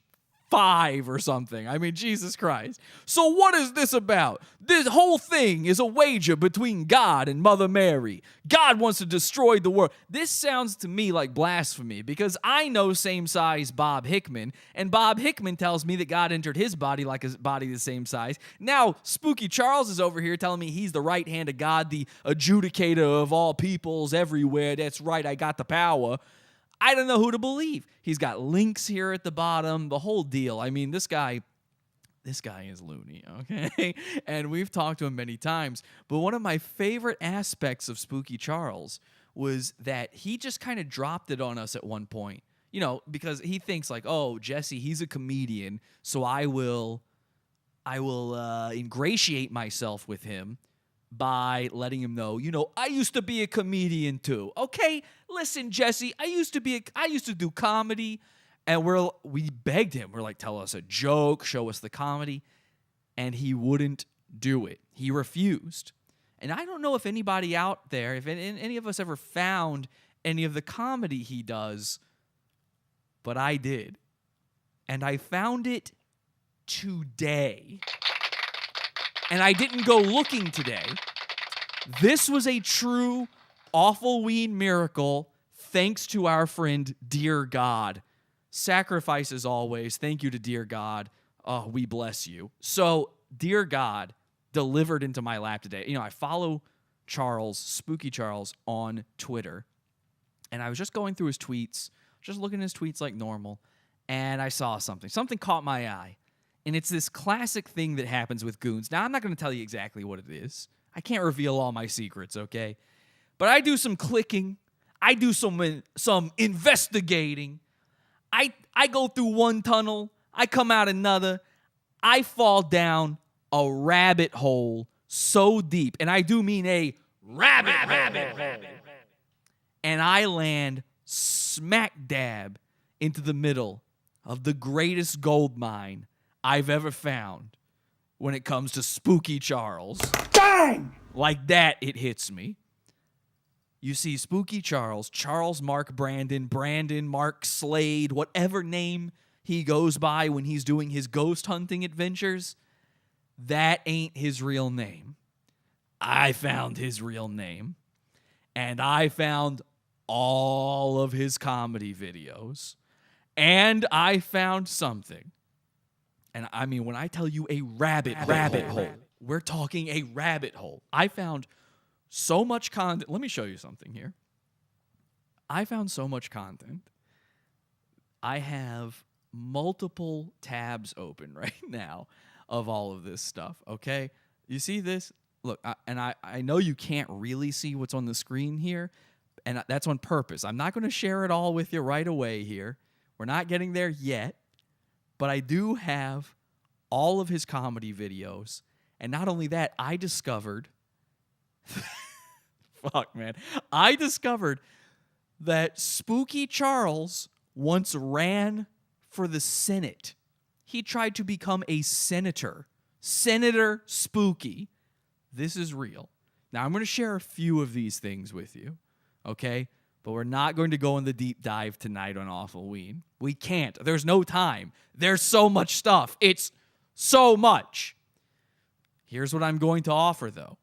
5 or something. I mean, Jesus Christ. So what is this about? This whole thing is a wager between God and Mother Mary. God wants to destroy the world. This sounds to me like blasphemy, because I know same size Bob Hickman, and Bob Hickman tells me that God entered his body like his body the same size. Now, Spooky Charles is over here telling me he's the right hand of God, the adjudicator of all peoples everywhere. That's right, I got the power. I don't know who to believe. He's got links here at the bottom, the whole deal. I mean, this guy is loony, okay? And we've talked to him many times. But one of my favorite aspects of Spooky Charles was that he just kind of dropped it on us at one point. You know, because he thinks like, oh, Jesse, he's a comedian, so I will ingratiate myself with him by letting him know, you know, I used to be a comedian too. Okay, listen, Jesse, I used to do comedy, and we begged him. We're like, tell us a joke, show us the comedy, and he wouldn't do it. He refused. And I don't know if anybody out there, if any of us ever found any of the comedy he does, but I did. And I found it today. And I didn't go looking today. This was a true AWFULWEEN miracle, thanks to our friend Dear God. Sacrifice as always. Thank you to Dear God. Oh, we bless you. So, Dear God delivered into my lap today. You know, I follow Charles, Spooky Charles, on Twitter. And I was just going through his tweets, just looking at his tweets like normal, and I saw something. Something caught my eye. And it's this classic thing that happens with Goons. Now, I'm not going to tell you exactly what it is. I can't reveal all my secrets, okay? But I do some clicking. I do some investigating. I go through one tunnel. I come out another. I fall down a rabbit hole so deep. And I do mean a rabbit hole. And I land smack dab into the middle of the greatest gold mine I've ever found when it comes to Spooky Charles. Dang! Like that, it hits me. You see, Spooky Charles, Charles Mark Brandon, Brandon Mark Slade, whatever name he goes by when he's doing his ghost hunting adventures, that ain't his real name. I found his real name. And I found all of his comedy videos. And I found something. And I mean, when I tell you a rabbit hole, we're talking a rabbit hole. I found so much content. Let me show you something here. I found so much content. I have multiple tabs open right now of all of this stuff, okay? You see this? Look, I know you can't really see what's on the screen here, and that's on purpose. I'm not going to share it all with you right away here. We're not getting there yet, but I do have all of his comedy videos. And not only that, I discovered fuck, man. I discovered that Spooky Charles once ran for the Senate. He tried to become a senator. Senator Spooky. This is real. Now, I'm going to share a few of these things with you, okay? But we're not going to go in the deep dive tonight on AWFULWEEN. We can't. There's no time. There's so much stuff. It's so much. Here's what I'm going to offer, though.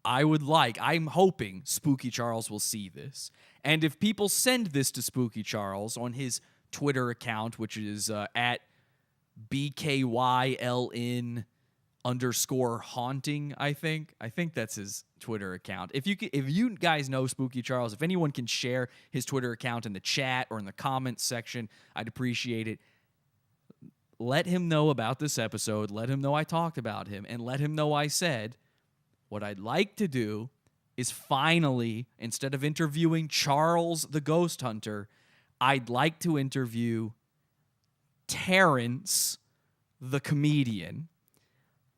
I'm hoping Spooky Charles will see this. And if people send this to Spooky Charles on his Twitter account, which is at BKYLN_haunting, I think that's his Twitter account. If you guys know Spooky Charles, if anyone can share his Twitter account in the chat or in the comments section, I'd appreciate it. Let him know about this episode. Let him know I talked about him, and let him know I said what I'd like to do is finally, instead of interviewing Charles the Ghost Hunter, I'd like to interview Terrence the comedian.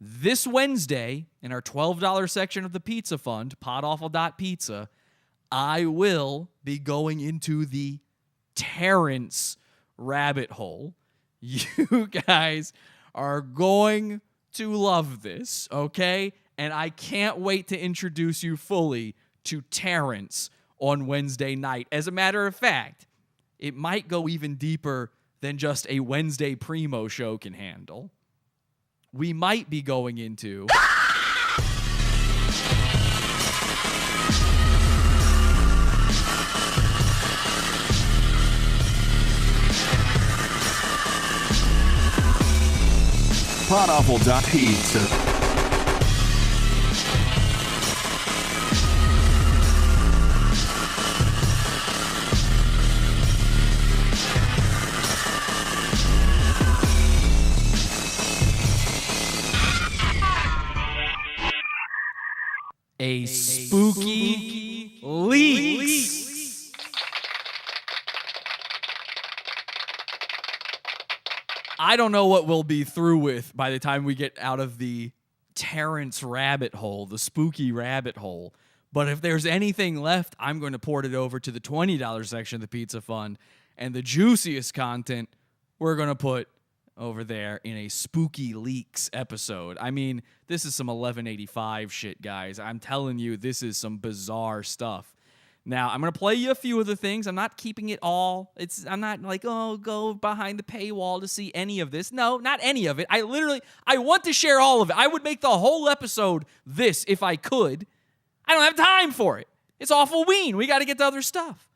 This Wednesday, in our $12 section of the Pizza Fund, podawful.pizza, I will be going into the Terrence rabbit hole. You guys are going to love this, okay? And I can't wait to introduce you fully to Terrence on Wednesday night. As a matter of fact, it might go even deeper than just a Wednesday Primo show can handle. We might be going into... podawful.pizza. A spooky leaks. I don't know what we'll be through with by the time we get out of the Terrence rabbit hole, the spooky rabbit hole. But if there's anything left, I'm going to port it over to the $20 section of the Pizza Fund. And the juiciest content we're going to put over there in a spooky leaks episode. I mean, this is some 1185 shit, guys. I'm telling you, this is some bizarre stuff. Now, I'm going to play you a few of the things. I'm not keeping it all. I'm not like, oh, go behind the paywall to see any of this. No, not any of it. I want to share all of it. I would make the whole episode this if I could. I don't have time for it. It's AWFULWEEN. We got to get to other stuff.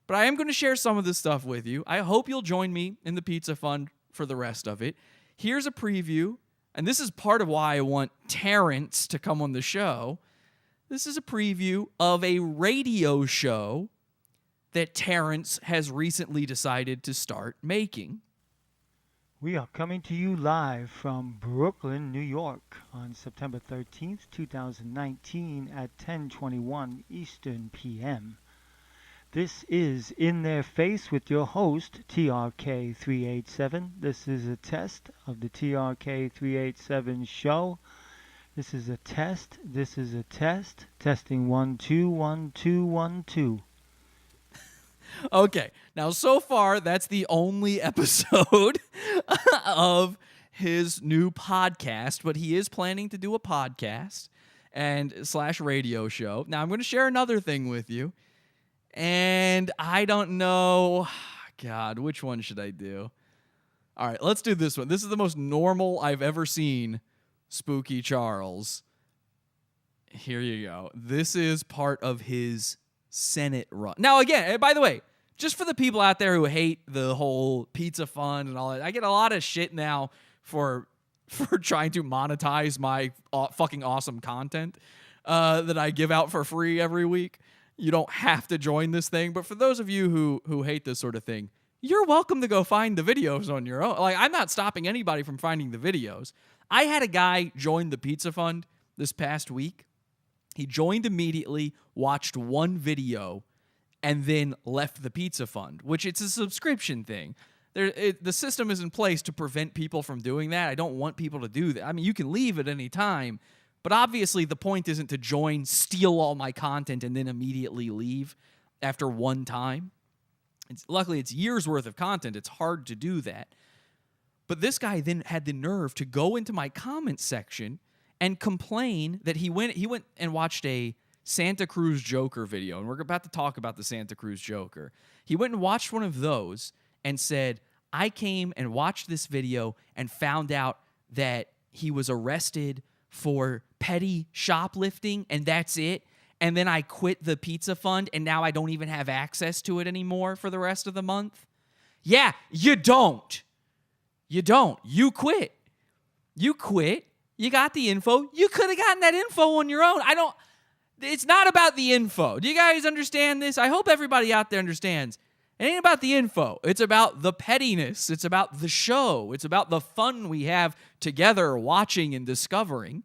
But I am going to share some of this stuff with you. I hope you'll join me in the Pizza Fund for the rest of it. Here's a preview, and this is part of why I want Terrence to come on the show. This is a preview of a radio show that Terrence has recently decided to start making. We are coming to you live from Brooklyn, New York on September 13th, 2019 at 10:21 Eastern PM. This is In Their Face with your host, TRK387. This is a test of the TRK387 show. This is a test. This is a test. Testing 1 2 1 2 1 2. Okay, now so far that's the only episode of his new podcast, but he is planning to do a podcast and / radio show. Now I'm going to share another thing with you. And I don't know, God, which one should I do? All right, let's do this one. This is the most normal I've ever seen Spooky Charles. Here you go. This is part of his Senate run. Now, again, by the way, just for the people out there who hate the whole Pizza Fund and all that, I get a lot of shit now for trying to monetize my fucking awesome content that I give out for free every week. You don't have to join this thing, but for those of you who hate this sort of thing, you're welcome to go find the videos on your own. Like, I'm not stopping anybody from finding the videos. I had a guy join the Pizza Fund this past week. He joined immediately, watched one video, and then left the Pizza Fund, which it's a subscription thing. The system is in place to prevent people from doing that. I don't want people to do that. I mean, you can leave at any time, but obviously the point isn't to join, steal all my content, and then immediately leave after one time. Luckily, it's years worth of content. It's hard to do that. But this guy then had the nerve to go into my comment section and complain that he went and watched a Santa Cruz Joker video. And we're about to talk about the Santa Cruz Joker. He went and watched one of those and said, I came and watched this video and found out that he was arrested for petty shoplifting, and that's it. And then I quit the Pizza Fund, and now I don't even have access to it anymore for the rest of the month. Yeah, you don't. You don't. You quit. You quit. You got the info. You could have gotten that info on your own. It's not about the info. Do you guys understand this? I hope everybody out there understands. It ain't about the info. It's about the pettiness. It's about the show. It's about the fun we have together watching and discovering.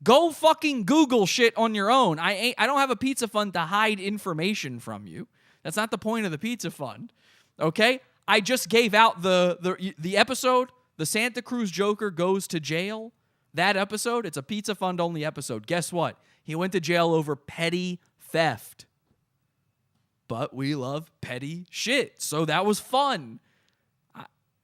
Go fucking Google shit on your own. I don't have a Pizza Fund to hide information from you. That's not the point of the Pizza Fund. Okay? I just gave out the episode, the Santa Cruz Joker goes to jail. That episode, it's a Pizza Fund only episode. Guess what? He went to jail over petty theft. But we love petty shit, so that was fun.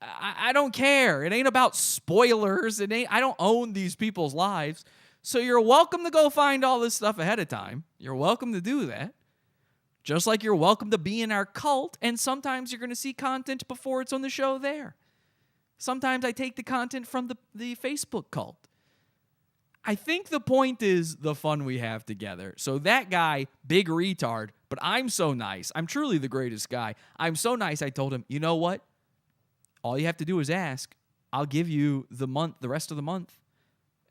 I don't care. It ain't about spoilers. I don't own these people's lives. So you're welcome to go find all this stuff ahead of time. You're welcome to do that. Just like you're welcome to be in our cult, and sometimes you're going to see content before it's on the show there. Sometimes I take the content from the Facebook cult. I think the point is the fun we have together. So that guy, big retard, but I'm so nice. I'm truly the greatest guy. I'm so nice, I told him, you know what? All you have to do is ask. I'll give you the rest of the month,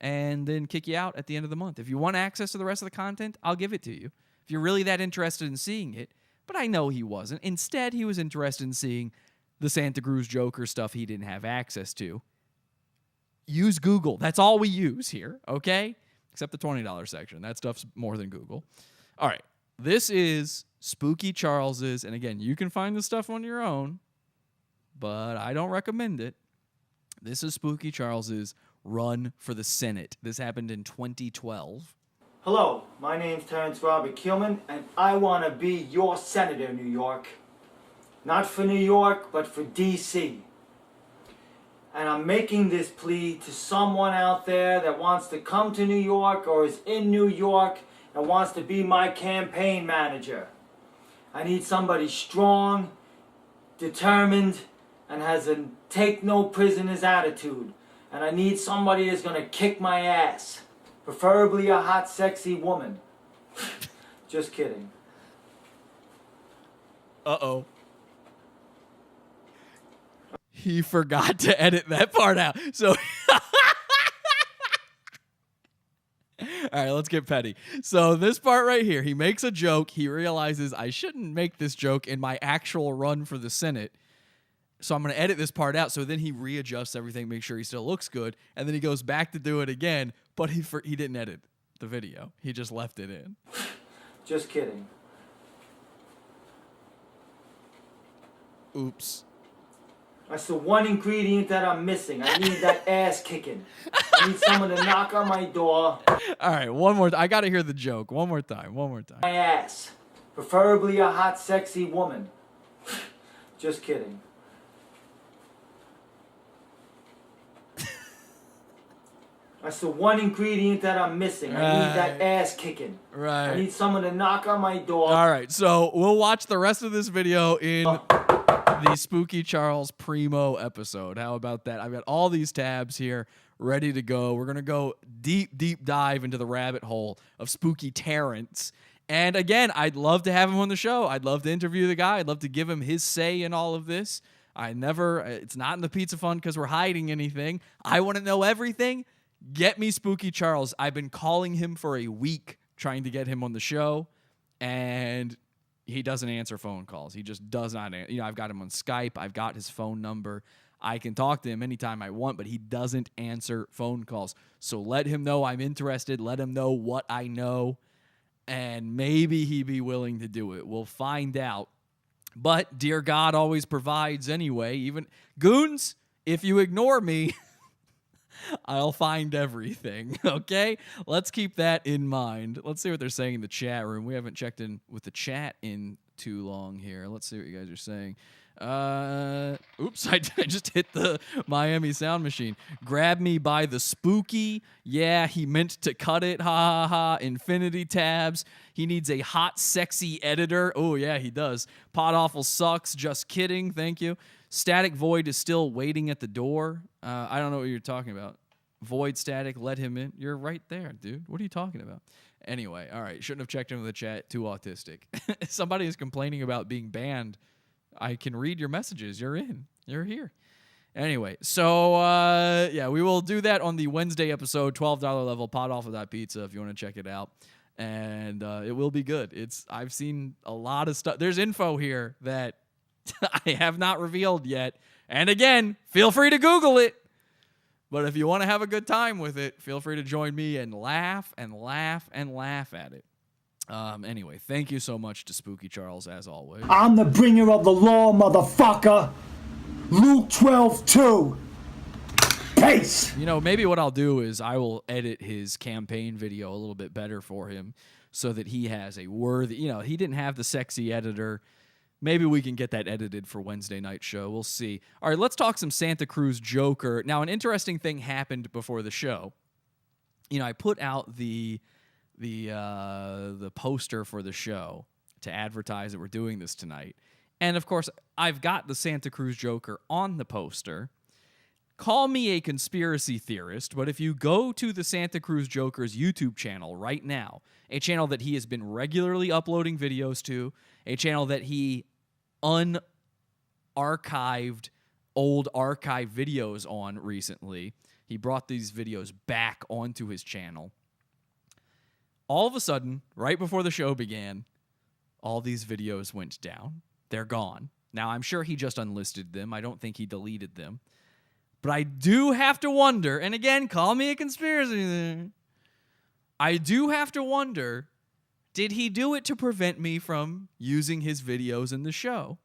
and then kick you out at the end of the month. If you want access to the rest of the content, I'll give it to you. If you're really that interested in seeing it. But I know he wasn't. Instead, he was interested in seeing the Santa Cruz Joker stuff he didn't have access to. Use Google. That's all we use here, okay? Except the $20 section. That stuff's more than Google. All right. This is Spooky Charles's, and again, you can find the stuff on your own, but I don't recommend it. This is Spooky Charles's run for the Senate. This happened in 2012. Hello, my name's Terrence Robert Kilman, and I want to be your senator, New York. Not for New York, but for D.C. And I'm making this plea to someone out there that wants to come to New York or is in New York and wants to be my campaign manager. I need somebody strong, determined, and has a take no prisoners attitude. And I need somebody that's going to kick my ass. Preferably a hot, sexy woman. Just kidding. Uh-oh. He forgot to edit that part out. So, all right, let's get petty. So this part right here, he makes a joke. He realizes I shouldn't make this joke in my actual run for the Senate. So I'm going to edit this part out. So then he readjusts everything, make sure he still looks good. And then he goes back to do it again. But he didn't edit the video. He just left it in. Just kidding. Oops. That's the one ingredient that I'm missing. I need that ass kicking. I need someone to knock on my door. All right, one more. I got to hear the joke. One more time. My ass. Preferably a hot, sexy woman. Just kidding. That's the one ingredient that I'm missing. I need that ass kicking. Right. I need someone to knock on my door. All right, so we'll watch the rest of this video in the Spooky Charles Primo episode. How about that? I've got all these tabs here ready to go. We're going to go deep dive into the rabbit hole of Spooky Terrence. And again, I'd love to have him on the show. I'd love to interview the guy. I'd love to give him his say in all of this. It's not in the Pizza Fund because we're hiding anything. I want to know everything. Get me Spooky Charles. I've been calling him for a week trying to get him on the show, and he doesn't answer phone calls. He just does not answer. You know, I've got him on Skype. I've got his phone number. I can talk to him anytime I want, but he doesn't answer phone calls. So let him know I'm interested. Let him know what I know, and maybe he'd be willing to do it. We'll find out. But dear God always provides anyway. Even Goons, if you ignore me, I'll find everything, okay? Let's keep that in mind. Let's see what they're saying in the chat room. We haven't checked in with the chat in too long here. Let's see what you guys are saying. Oops, I just hit the Miami sound machine. Grab me by the spooky. Yeah, he meant to cut it. Ha ha ha. Infinity tabs. He needs a hot, sexy editor. Oh, yeah, he does. Pod Awful sucks. Just kidding. Thank you. Static Void is still waiting at the door. I don't know what you're talking about. Void Static, let him in. You're right there, dude. What are you talking about? Anyway, all right. Shouldn't have checked in with the chat. Too autistic. Somebody is complaining about being banned. I can read your messages. You're in. You're here. Anyway, so, yeah, we will do that on the Wednesday episode, $12 level, Pod Awful Pizza, if you want to check it out. And it will be good. I've seen a lot of stuff. There's info here that I have not revealed yet. And again, feel free to Google it. But if you want to have a good time with it, feel free to join me and laugh and laugh and laugh at it. Anyway, thank you so much to Spooky Charles, as always. I'm the bringer of the law, motherfucker. Luke 12:2. Peace. You know, maybe what I'll do is I will edit his campaign video a little bit better for him so that he has a worthy, you know, he didn't have the sexy editor. Maybe we can get that edited for Wednesday night show. We'll see. All right, let's talk some Santa Cruz Joker. Now, an interesting thing happened before the show. You know, I put out the poster for the show to advertise that we're doing this tonight. And, of course, I've got the Santa Cruz Joker on the poster. Call me a conspiracy theorist, but if you go to the Santa Cruz Joker's YouTube channel right now, a channel that he has been regularly uploading videos to, a channel that he unarchived old archive videos on recently. He brought these videos back onto his channel. All of a sudden, right before the show began, all these videos went down. They're gone. Now, I'm sure he just unlisted them. I don't think he deleted them. But I do have to wonder, and again, call me a conspiracy theorist. I do have to wonder, did he do it to prevent me from using his videos in the show?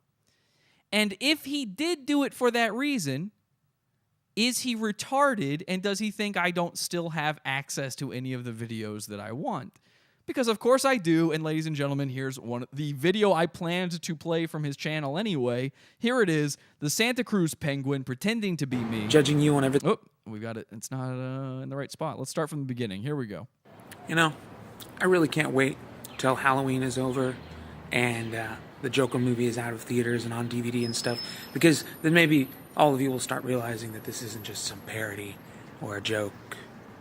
And if he did do it for that reason, is he retarded, and does he think I don't still have access to any of the videos that I want? Because of course I do, and ladies and gentlemen, here's the video I planned to play from his channel anyway. Here it is, the Santa Cruz Penguin pretending to be me. Judging you on everything. Oh, we got it. It's not in the right spot. Let's start from the beginning. Here we go. You know, I really can't wait till Halloween is over and the Joker movie is out of theaters and on DVD and stuff, because then maybe all of you will start realizing that this isn't just some parody or a joke.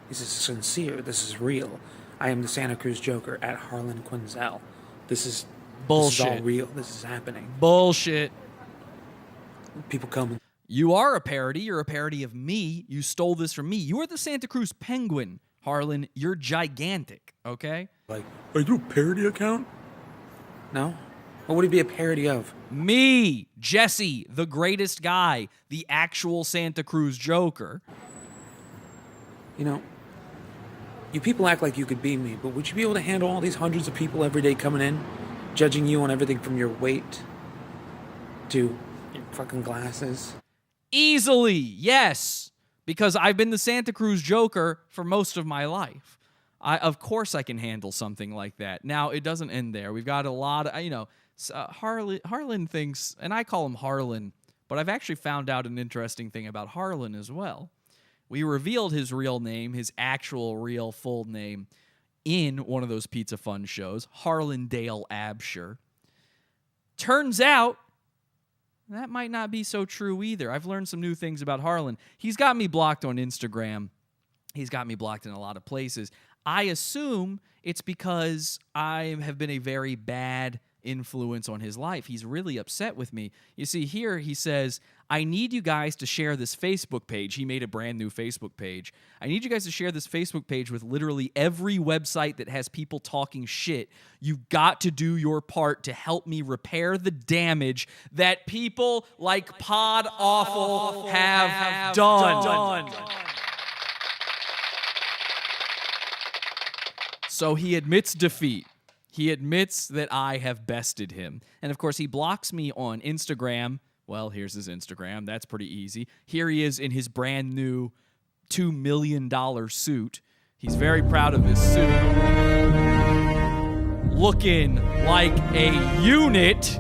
This is sincere. This is real. I am the Santa Cruz Joker at Harlan Quinzel. This is bullshit. This is all real. This is happening. Bullshit. People come. You are a parody. You're a parody of me. You stole this from me. You are the Santa Cruz Penguin, Harlan. You're gigantic, okay? Like, are you a parody account? No? What would it be a parody of? Me, Jesse, the greatest guy, the actual Santa Cruz Joker. You know, you people act like you could be me, but would you be able to handle all these hundreds of people every day coming in, judging you on everything from your weight to your fucking glasses? Easily, yes. Because I've been the Santa Cruz Joker for most of my life. Of course I can handle something like that. Now, it doesn't end there. We've got a lot of, you know, Harlan thinks, and I call him Harlan, but I've actually found out an interesting thing about Harlan as well. We revealed his real name, his actual real full name, in one of those Pizza Fun shows, Harlan Dale Absher. Turns out, that might not be so true either. I've learned some new things about Harlan. He's got me blocked on Instagram. He's got me blocked in a lot of places. I assume it's because I have been a very bad influence on his life. He's really upset with me. You see, here he says, I need you guys to share this Facebook page. He made a brand new Facebook page. I need you guys to share this Facebook page with literally every website that has people talking shit. You've got to do your part to help me repair the damage that people like Pod Awful have done. So he admits defeat. He admits that I have bested him. And of course, he blocks me on Instagram. Well, here's his Instagram. That's pretty easy. Here he is in his brand new $2 million suit. He's very proud of his suit. Looking like a unit.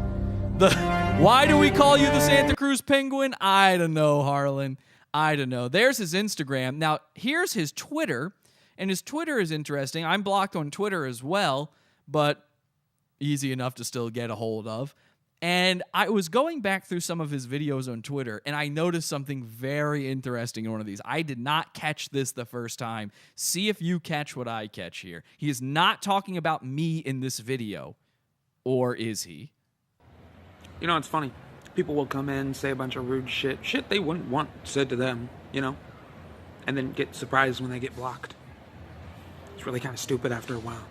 Why do we call you the Santa Cruz Penguin? I don't know, Harlan. I don't know. There's his Instagram. Now, here's his Twitter. And his Twitter is interesting. I'm blocked on Twitter as well, but easy enough to still get a hold of. And I was going back through some of his videos on Twitter, and I noticed something very interesting in one of these. I did not catch this the first time. See if you catch what I catch here. He is not talking about me in this video. Or is he? You know, it's funny. People will come in, say a bunch of rude shit they wouldn't want said to them, you know, and then get surprised when they get blocked. It's really kind of stupid after a while.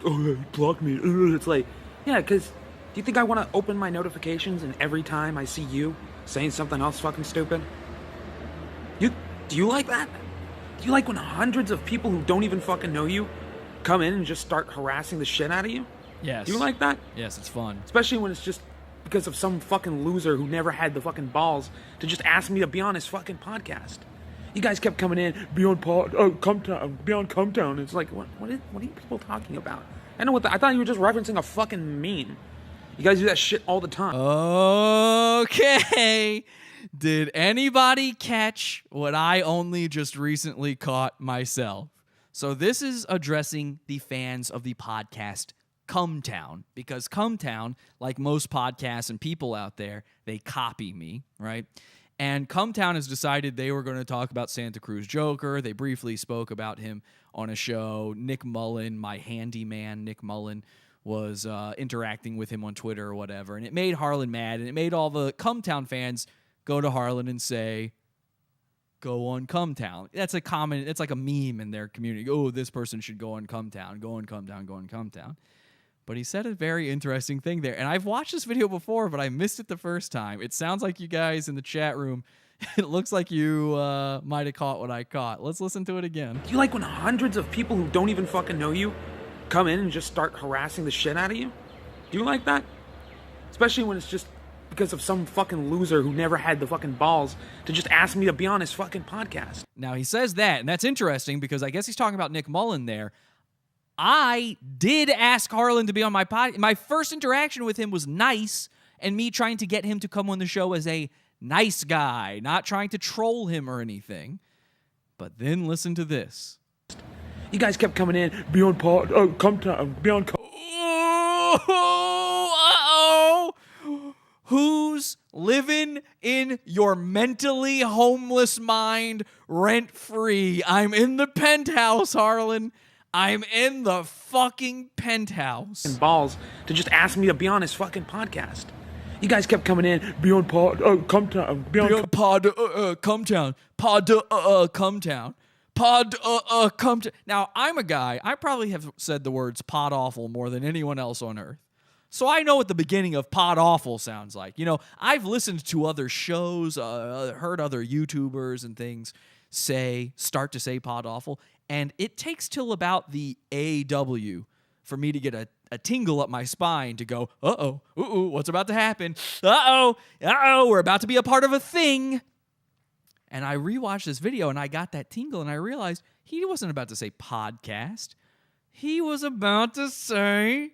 Oh, yeah, block me. It's like, yeah, because do you think I want to open my notifications and every time I see you saying something else fucking stupid? Do you like that? Do you like when hundreds of people who don't even fucking know you come in and just start harassing the shit out of you? Yes. Do you like that? Yes, it's fun. Especially when it's just because of some fucking loser who never had the fucking balls to just ask me to be on his fucking podcast. You guys kept coming in, be on Cumtown. It's like, what are you people talking about? I know I thought you were just referencing a fucking meme. You guys do that shit all the time. Okay. Did anybody catch what I only just recently caught myself? So this is addressing the fans of the podcast Cumtown, because Cumtown, like most podcasts and people out there, they copy me, right? And Cumtown has decided they were going to talk about Santa Cruz Joker. They briefly spoke about him on a show. Nick Mullen, my handyman, Nick Mullen, was interacting with him on Twitter or whatever. And it made Harlan mad, and it made all the Cumtown fans go to Harlan and say, go on Cumtown. That's a common, it's like a meme in their community. Oh, this person should go on Cumtown, go on Cumtown, go on Cumtown. But he said a very interesting thing there. And I've watched this video before, but I missed it the first time. It sounds like you guys in the chat room, it looks like you might have caught what I caught. Let's listen to it again. Do you like when hundreds of people who don't even fucking know you come in and just start harassing the shit out of you? Do you like that? Especially when it's just because of some fucking loser who never had the fucking balls to just ask me to be on his fucking podcast. Now, he says that, and that's interesting because I guess he's talking about Nick Mullen there. I did ask Harlan to be on my podcast. My first interaction with him was nice, and me trying to get him to come on the show as a nice guy, not trying to troll him or anything. But then listen to this. You guys kept coming in, be on Cumtown, be on Uh-oh! Who's living in your mentally homeless mind rent-free? I'm in the penthouse, Harlan. I'm in the fucking penthouse. And balls to just ask me to be on his fucking podcast. You guys kept coming in, be on Cumtown, be on Cumtown, Cumtown, Cumtown. Now, I'm a guy, I probably have said the words pod awful more than anyone else on earth. So I know what the beginning of pod awful sounds like. You know, I've listened to other shows, heard other YouTubers and things start to say pod awful, and it takes till about the AW for me to get a tingle up my spine to go, uh-oh, what's about to happen? Uh-oh, we're about to be a part of a thing. And I rewatched this video, and I got that tingle, and I realized he wasn't about to say podcast. He was about to say...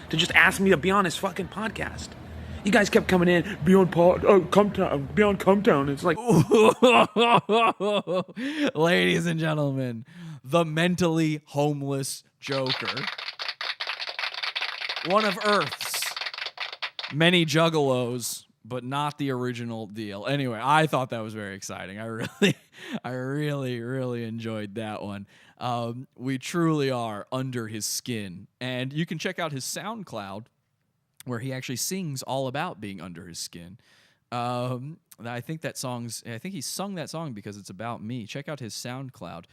to just ask me to be on his fucking podcast. You guys kept coming in, be on Cumtown, be on Cumtown. It's like... Ladies and gentlemen, the mentally homeless Joker. One of Earth's many juggalos, but not the original deal. Anyway, I thought that was very exciting. I really enjoyed that one. We truly are under his skin, and you can check out his SoundCloud where he actually sings all about being under his skin. I think he sung that song because it's about me. Check out his SoundCloud.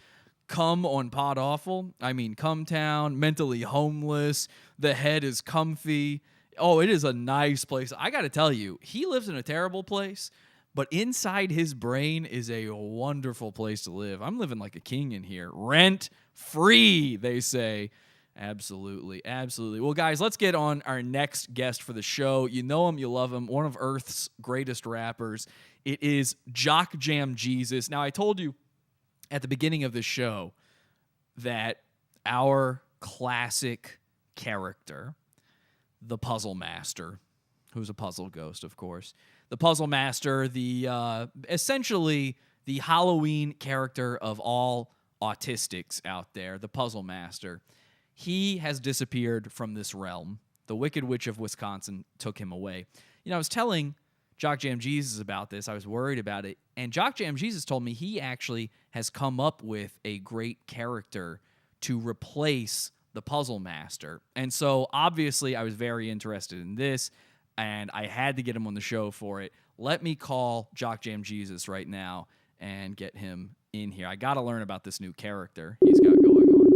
Come on Pod Awful. I mean, Come Town, Mentally Homeless, The Head is Comfy. Oh, it is a nice place. I got to tell you, he lives in a terrible place, but inside his brain is a wonderful place to live. I'm living like a king in here. Rent free, they say. Absolutely. Well, guys, let's get on our next guest for the show. You know him, you love him, one of Earth's greatest rappers. It is Jock Jam Jesus. Now, I told you at the beginning of the show that our classic character, the Puzzle Master, who's a puzzle ghost, of course, the Puzzle Master, the essentially the Halloween character of all autistics out there, the Puzzle Master, he has disappeared from this realm. The Wicked Witch of Wisconsin took him away. You know, I was telling Jock Jam Jesus about this. I was worried about it. And Jock Jam Jesus told me he actually has come up with a great character to replace the Puzzle Master. And so, obviously, I was very interested in this, and I had to get him on the show for it. Let me call Jock Jam Jesus right now and get him in here. I got to learn about this new character he's got going on.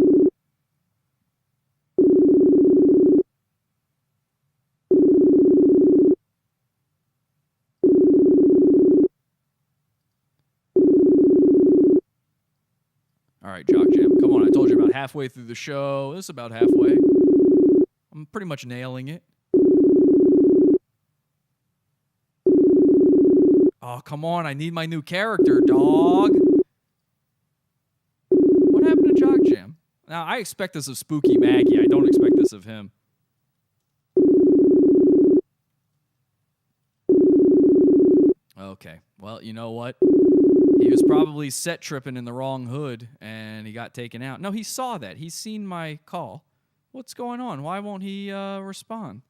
All right, Jock Jam, come on. I told you about halfway through the show. This is about halfway. I'm pretty much nailing it. Oh, come on. I need my new character, dog. What happened to Jock Jam? Now, I expect this of Spooky Maggie. I don't expect this of him. Okay. Well, you know what? He was probably set tripping in the wrong hood, and he got taken out. No, he saw that. He's seen my call. What's going on? Why won't he respond?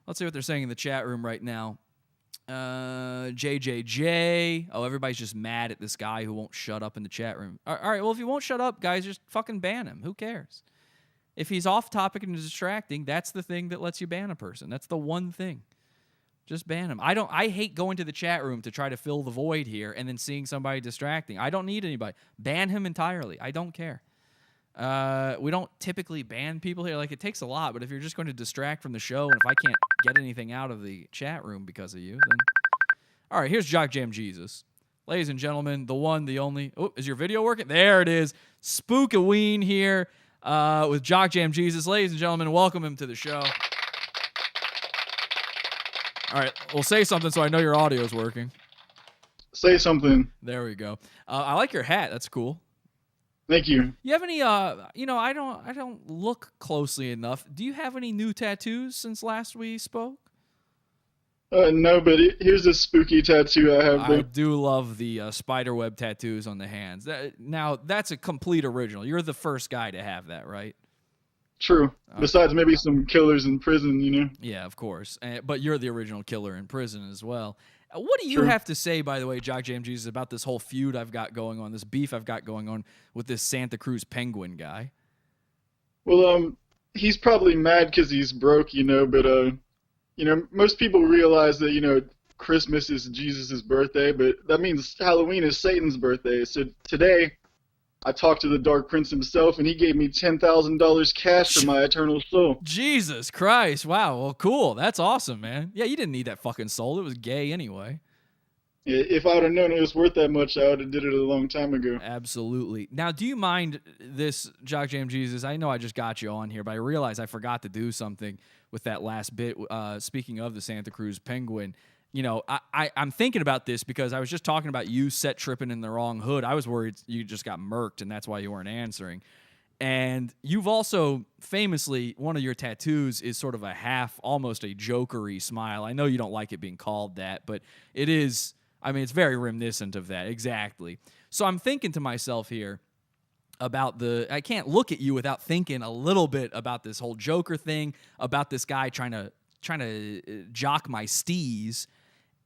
Let's see what they're saying in the chat room right now. JJJ. Oh, everybody's just mad at this guy who won't shut up in the chat room. All right, well, if he won't shut up, guys, just fucking ban him. Who cares? If he's off topic and distracting, that's the thing that lets you ban a person. That's the one thing. Just ban him. I hate going to the chat room to try to fill the void here and then seeing somebody distracting. I don't need anybody. Ban him entirely. I don't care. We don't typically ban people here. Like, it takes a lot, but if you're just going to distract from the show, and if I can't get anything out of the chat room because of you, then... All right, here's Jock Jam Jesus. Ladies and gentlemen, the one, the only... Oh, is your video working? There it is. Spookaween here with Jock Jam Jesus. Ladies and gentlemen, welcome him to the show. All right, well, say something so I know your audio is working. Say something. There we go. I like your hat. That's cool. Thank you. You have any? I don't look closely enough. Do you have any new tattoos since last we spoke? No, but here's a spooky tattoo I have. I do love the spiderweb tattoos on the hands. Now that's a complete original. You're the first guy to have that, right? True. Besides maybe some killers in prison, you know? Yeah, of course. But you're the original killer in prison as well. What do you have to say, by the way, Jock Jam Jesus, about this whole feud I've got going on, this beef I've got going on with this Santa Cruz penguin guy? Well, he's probably mad because he's broke, you know, but, you know, most people realize that, you know, Christmas is Jesus' birthday, but that means Halloween is Satan's birthday. So today... I talked to the Dark Prince himself, and he gave me $10,000 cash for my eternal soul. Jesus Christ. Wow. Well, cool. That's awesome, man. Yeah, you didn't need that fucking soul. It was gay anyway. Yeah, if I would have known it was worth that much, I would have did it a long time ago. Absolutely. Now, do you mind this, Jock Jam Jesus? I know I just got you on here, but I realized I forgot to do something with that last bit. Speaking of the Santa Cruz penguin, you know, I'm thinking about this because I was just talking about you set tripping in the wrong hood. I was worried you just got murked, and that's why you weren't answering. And you've also, famously, one of your tattoos is sort of a half, almost a jokery smile. I know you don't like it being called that, but it is, I mean, it's very reminiscent of that, exactly. So I'm thinking to myself here about I can't look at you without thinking a little bit about this whole Joker thing, about this guy trying to jock my steez.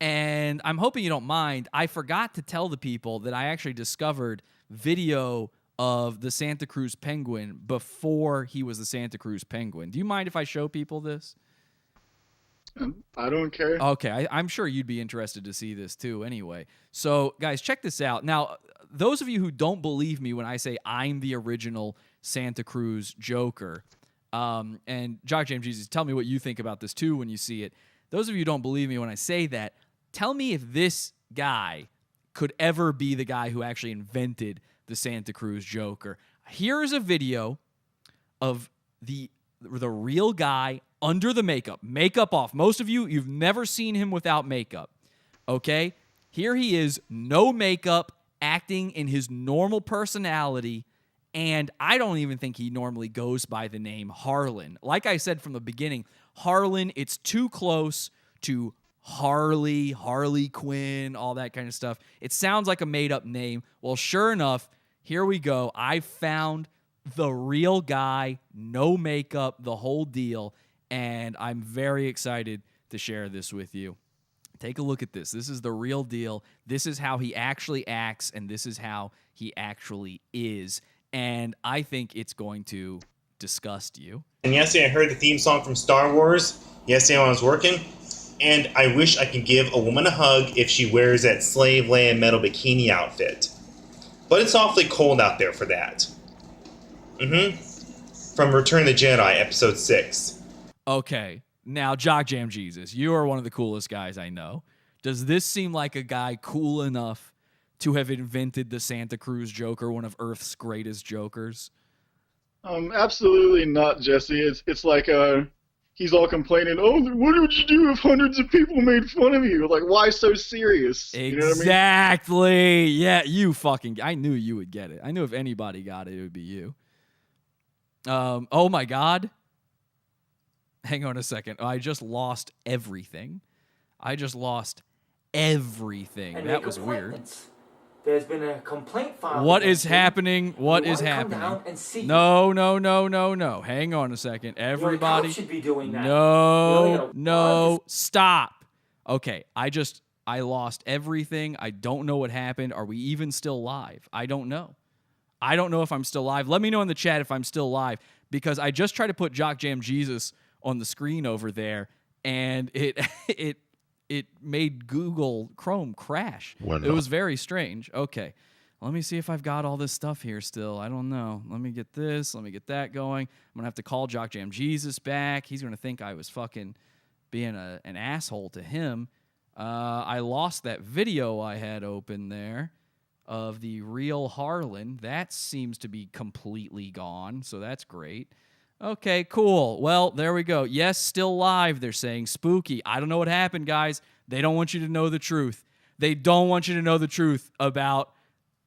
And I'm hoping you don't mind. I forgot to tell the people that I actually discovered video of the Santa Cruz Penguin before he was the Santa Cruz Penguin. Do you mind if I show people this? I don't care. Okay, I'm sure you'd be interested to see this too anyway. So, guys, check this out. Now, those of you who don't believe me when I say I'm the original Santa Cruz Joker, and Jock Jam Jesus, tell me what you think about this too when you see it. Those of you who don't believe me when I say that, tell me if this guy could ever be the guy who actually invented the Santa Cruz Joker. Here is a video of the real guy under the makeup off. Most of you, you've never seen him without makeup, okay? Here he is, no makeup, acting in his normal personality, and I don't even think he normally goes by the name Harlan. Like I said from the beginning, Harlan, it's too close to Harley Quinn, all that kind of stuff. It sounds like a made-up name. Well, sure enough, here we go. I found the real guy, no makeup, the whole deal, and I'm very excited to share this with you. Take a look at this. This is the real deal. This is how he actually acts, and this is how he actually is. And I think it's going to disgust you. And yesterday I heard the theme song from Star Wars yesterday when I was working, and I wish I could give a woman a hug if she wears that Slave Leia metal bikini outfit. But it's awfully cold out there for that. From Return of the Jedi, Episode 6. Okay, now Jock Jam Jesus, you are one of the coolest guys I know. Does this seem like a guy cool enough to have invented the Santa Cruz Joker, one of Earth's greatest jokers? Absolutely not, Jesse. It's like he's all complaining, oh, what would you do if hundreds of people made fun of you? Like, why so serious? Exactly. You know what I mean? Yeah, you fucking... I knew you would get it. I knew if anybody got it, it would be you. Oh my God. Hang on a second. I just lost everything. That was weird. There's been a complaint filed. What is happening? What is happening? No. Hang on a second. Everybody. Should be doing that. No. Stop. Okay, I lost everything. I don't know what happened. Are we even still live? I don't know. I don't know if I'm still live. Let me know in the chat if I'm still live, because I just tried to put Jock Jam Jesus on the screen over there, and it made Google Chrome crash. It was very strange. Okay, let me see if I've got all this stuff here still. I don't know. Let me get this. Let me get that going. I'm going to have to call Jock Jam Jesus back. He's going to think I was fucking being an asshole to him. I lost that video I had open there of the real Harlan. That seems to be completely gone, so that's great. Okay, cool. Well, there we go. Yes, still live, they're saying. Spooky. I don't know what happened, guys. They don't want you to know the truth. They don't want you to know the truth about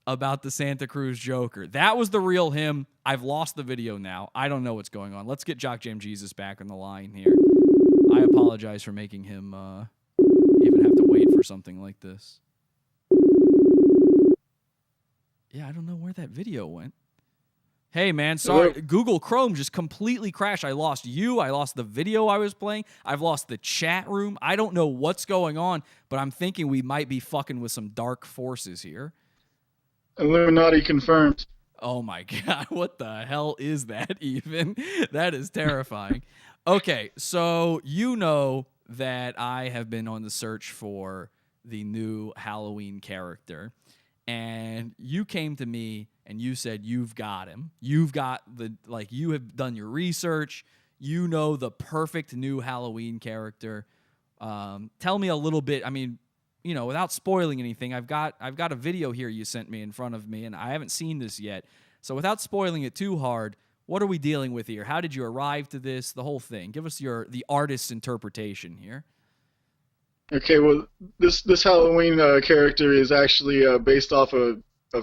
the Santa Cruz Joker. That was the real him. I've lost the video now. I don't know what's going on. Let's get Jock Jam Jesus back on the line here. I apologize for making him even have to wait for something like this. Yeah, I don't know where that video went. Hey, man, sorry. Hello? Google Chrome just completely crashed. I lost you. I lost the video I was playing. I've lost the chat room. I don't know what's going on, but I'm thinking we might be fucking with some dark forces here. Illuminati confirmed. Oh, my God. What the hell is that even? That is terrifying. Okay, so you know that I have been on the search for the new Halloween character, and you came to me and you said you've got him. You've got you have done your research. You know the perfect new Halloween character. Tell me a little bit. I mean, you know, without spoiling anything, I've got a video here you sent me in front of me, and I haven't seen this yet. So without spoiling it too hard, what are we dealing with here? How did you arrive to this? The whole thing. Give us the artist's interpretation here. Okay, well, this Halloween character is actually based off a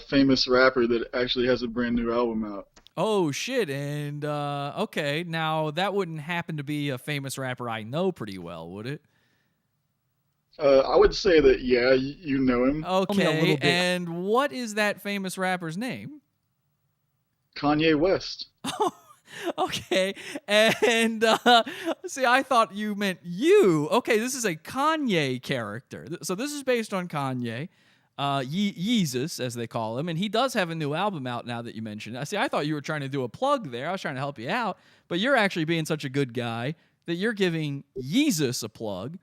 famous rapper that actually has a brand new album out. Oh, shit. And, okay, now that wouldn't happen to be a famous rapper I know pretty well, would it? I would say that, yeah, you know him. Okay, and what is that famous rapper's name? Kanye West. Okay, and see, I thought you meant you. Okay, this is a Kanye character. So this is based on Kanye, Jesus, as they call him, and he does have a new album out now that you mentioned. See, I thought you were trying to do a plug there. I was trying to help you out, but you're actually being such a good guy that you're giving Jesus a plug,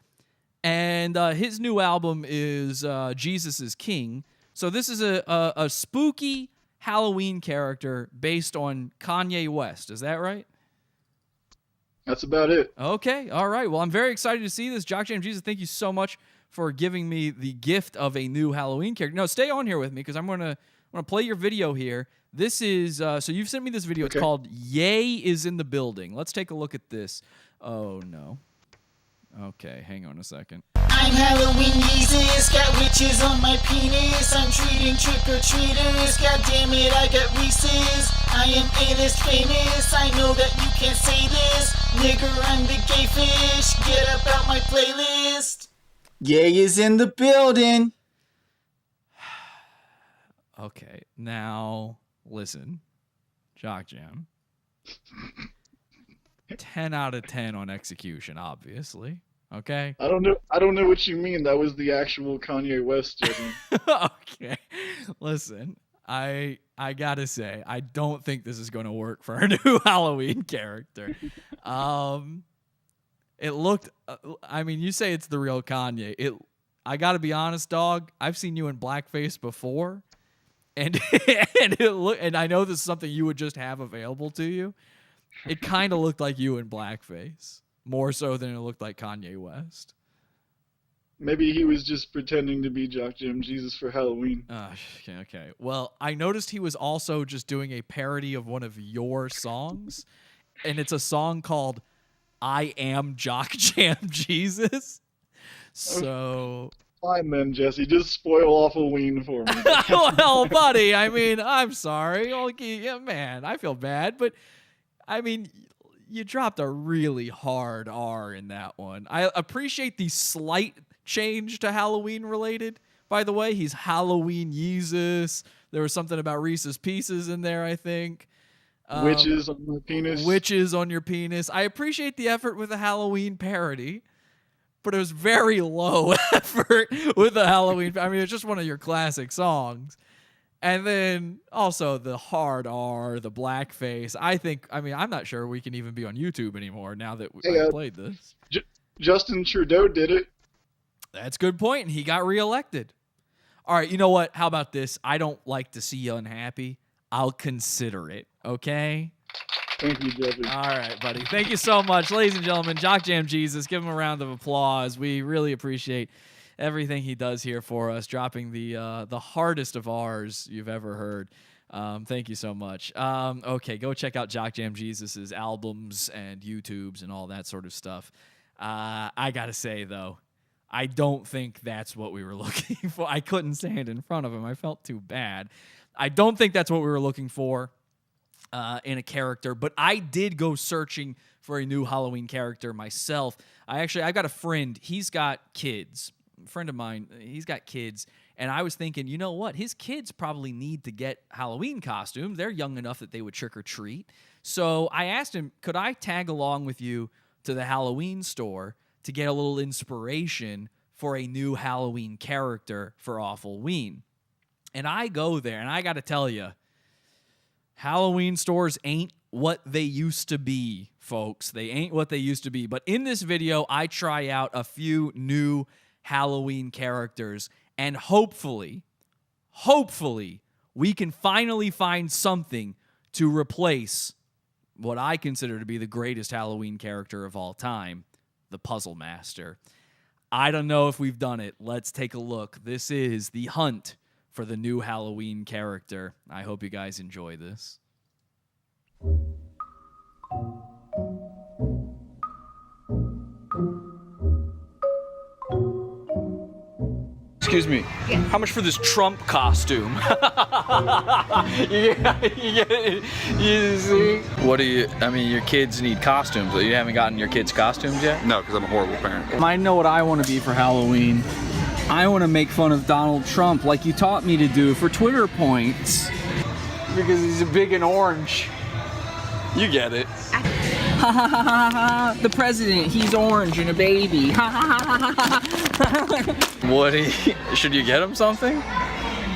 and his new album is Jesus is King. So this is a spooky Halloween character based on Kanye West. Is that right? That's about it. Okay. All right. Well, I'm very excited to see this. Jock Jam Jesus, thank you so much for giving me the gift of a new Halloween character. No, stay on here with me because I'm gonna play your video here. This is so you've sent me this video. Okay. It's called "Yay is in the Building." Let's take a look at this. Oh no. Okay, hang on a second. I'm Halloween Jesus, got witches on my penis. I'm treating trick-or-treaters, god damn it, I got Reese's. I am A-list famous, I know that you can't say this. Nigger, I'm the gay fish, get up out my playlist. Yay is in the building. Okay, now listen, Jock Jam. 10 out of 10 on execution, obviously. Okay. I don't know what you mean. That was the actual Kanye West judgment. Okay. Listen, I gotta say, I don't think this is going to work for our new Halloween character. It looked. I mean, you say it's the real Kanye. I gotta be honest, dog. I've seen you in blackface before, and and I know this is something you would just have available to you. It kind of looked like you in blackface, more so than it looked like Kanye West. Maybe he was just pretending to be Jock Jam Jesus for Halloween. Okay. Well, I noticed he was also just doing a parody of one of your songs, and it's a song called "I Am Jock Jam Jesus." So. Fine then, Jesse. Just spoil AWFULWEEN for me. Well, buddy, I mean, I'm sorry. Yeah, man, I feel bad, but. I mean, you dropped a really hard R in that one. I appreciate the slight change to Halloween related. By the way, he's Halloween Jesus. There was something about Reese's Pieces in there, I think. Witches on my penis. Witches on your penis. I appreciate the effort with the Halloween parody, but it was very low effort with the Halloween. I mean, it's just one of your classic songs. And then also the hard R, the blackface. I'm not sure we can even be on YouTube anymore now that I played this. Justin Trudeau did it. That's a good point, and he got reelected. All right, you know what? How about this? I don't like to see you unhappy. I'll consider it, okay? Thank you, Jeffrey. All right, buddy. Thank you so much. Ladies and gentlemen, Jock Jam Jesus, give him a round of applause. We really appreciate everything he does here for us, dropping the hardest of R's you've ever heard. Thank you so much. Okay, go check out Jock Jam Jesus' albums and YouTubes and all that sort of stuff. I gotta say, though, I don't think that's what we were looking for. I couldn't stand in front of him. I felt too bad. I don't think that's what we were looking for in a character, but I did go searching for a new Halloween character myself. I've got a friend. He's got kids. A friend of mine, he's got kids, and I was thinking, you know what? His kids probably need to get Halloween costumes. They're young enough that they would trick or treat. So I asked him, could I tag along with you to the Halloween store to get a little inspiration for a new Halloween character for AWFULWEEN? And I go there, and I got to tell you, Halloween stores ain't what they used to be, folks. They ain't what they used to be. But in this video, I try out a few new Halloween characters, and hopefully, we can finally find something to replace what I consider to be the greatest Halloween character of all time, the PUZZLEMASTER. I don't know if we've done it. Let's take a look. This is the hunt for the new Halloween character. I hope you guys enjoy this. Excuse me. Yeah. How much for this Trump costume? You see? What do you? I mean, your kids need costumes, but you haven't gotten your kids costumes yet? No, because I'm a horrible parent. I know what I want to be for Halloween. I want to make fun of Donald Trump like you taught me to do for Twitter points. Because he's big and orange. You get it. Ha ha ha ha ha! The president, he's orange and a baby. Ha ha ha ha ha! What should you get him something?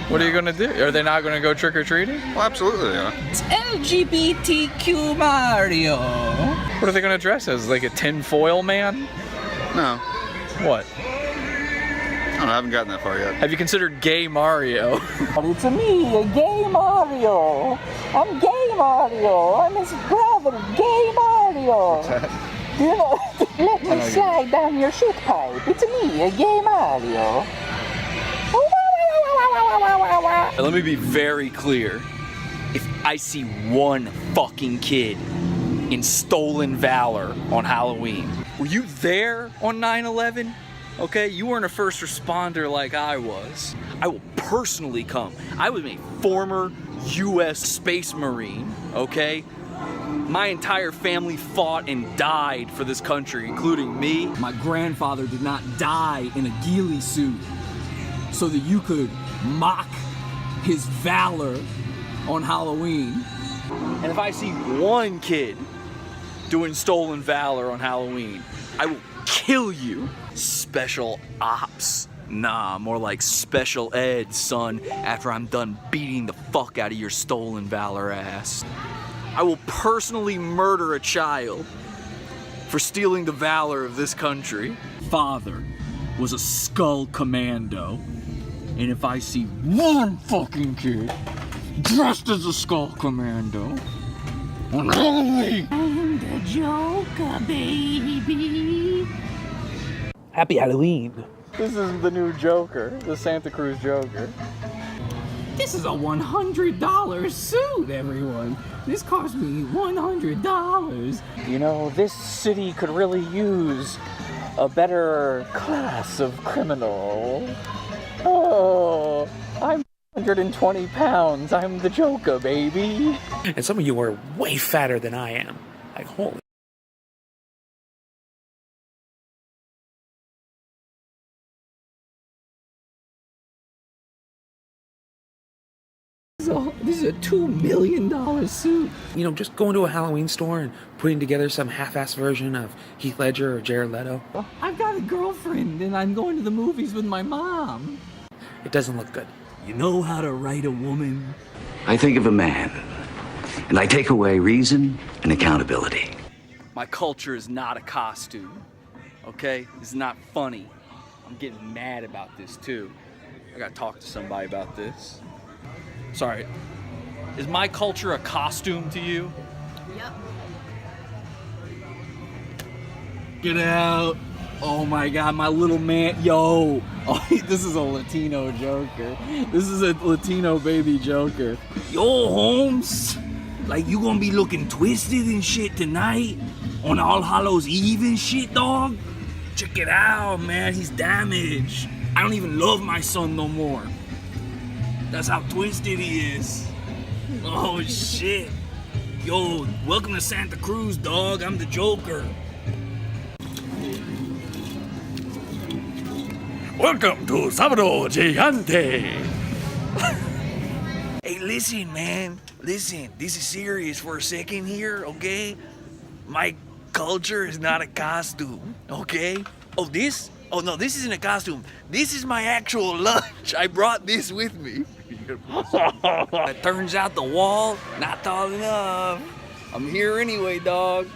What are you gonna do? Are they not gonna go trick or treating? Well, absolutely they are. It's LGBTQ Mario. What are they gonna dress as? Like a tinfoil man? No. What? I don't know, I haven't gotten that far yet. Have you considered gay Mario? It's me, a gay Mario. I'm gay Mario. I'm his brother, gay Mario. What's that? You know, let me slide down your shit pipe. It's me, a gay Mario. Let me be very clear. If I see one fucking kid in stolen valor on Halloween, were you there on 9/11? Okay, you weren't a first responder like I was. I will personally come. I was a former U.S. Space Marine, okay? My entire family fought and died for this country, including me. My grandfather did not die in a ghillie suit so that you could mock his valor on Halloween. And if I see one kid doing stolen valor on Halloween, I will kill you. Special ops. Nah, more like special ed, son, after I'm done beating the fuck out of your stolen valor ass. I will personally murder a child for stealing the valor of this country. Father was a skull commando. And if I see one fucking kid dressed as a skull commando on Halloween, I'm the Joker, baby. Happy Halloween. This is the new Joker, the Santa Cruz Joker. This is a $100 suit, everyone. This cost me $100. You know, this city could really use a better class of criminal. Oh, I'm 120 pounds. I'm the Joker, baby. And some of you are way fatter than I am. Like, holy. This is a $2 million suit. You know, just going to a Halloween store and putting together some half-assed version of Heath Ledger or Jared Leto. I've got a girlfriend and I'm going to the movies with my mom. It doesn't look good. You know how to write a woman? I think of a man, and I take away reason and accountability. My culture is not a costume, okay? It's not funny. I'm getting mad about this too. I gotta talk to somebody about this. Sorry, is my culture a costume to you? Yep. Get out. Oh my God, my little man. Yo. Oh, this is a Latino Joker. This is a Latino baby Joker. Yo, Holmes. Like, you gonna be looking twisted and shit tonight? On All Hallows Eve and shit, dog? Check it out, man. He's damaged. I don't even love my son no more. That's how twisted he is. Oh, shit. Yo, welcome to Santa Cruz, dog. I'm the Joker. Welcome to Sábado Gigante. Hey, listen, man. Listen, this is serious for a second here, okay? My culture is not a costume, okay? Oh, this? Oh, no, this isn't a costume. This is my actual lunch. I brought this with me. It turns out the wall, not tall enough. I'm here anyway, dog.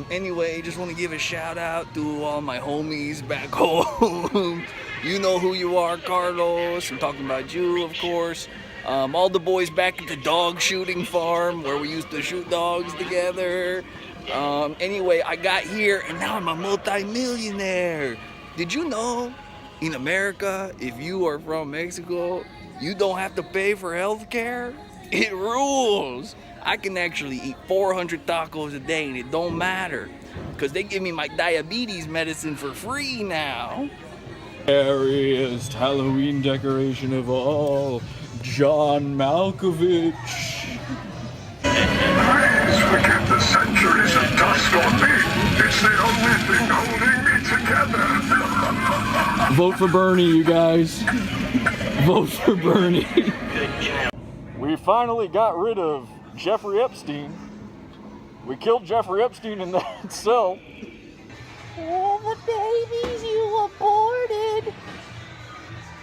Anyway, just want to give a shout out to all my homies back home. You know who you are, Carlos. I'm talking about you, of course. All the boys back at the dog shooting farm where we used to shoot dogs together. Anyway, I got here and now I'm a multi-millionaire. Did you know in America, if you are from Mexico, you don't have to pay for health care? It rules. I can actually eat 400 tacos a day and it don't matter because they give me my diabetes medicine for free now. Scariest Halloween decoration of all, John Malkovich. Forget the centuries of dust on me. It's the only thing holding me together. Vote for Bernie, you guys. Vote for Bernie. We finally got rid of Jeffrey Epstein. We killed Jeffrey Epstein in that cell. All the babies you aborted.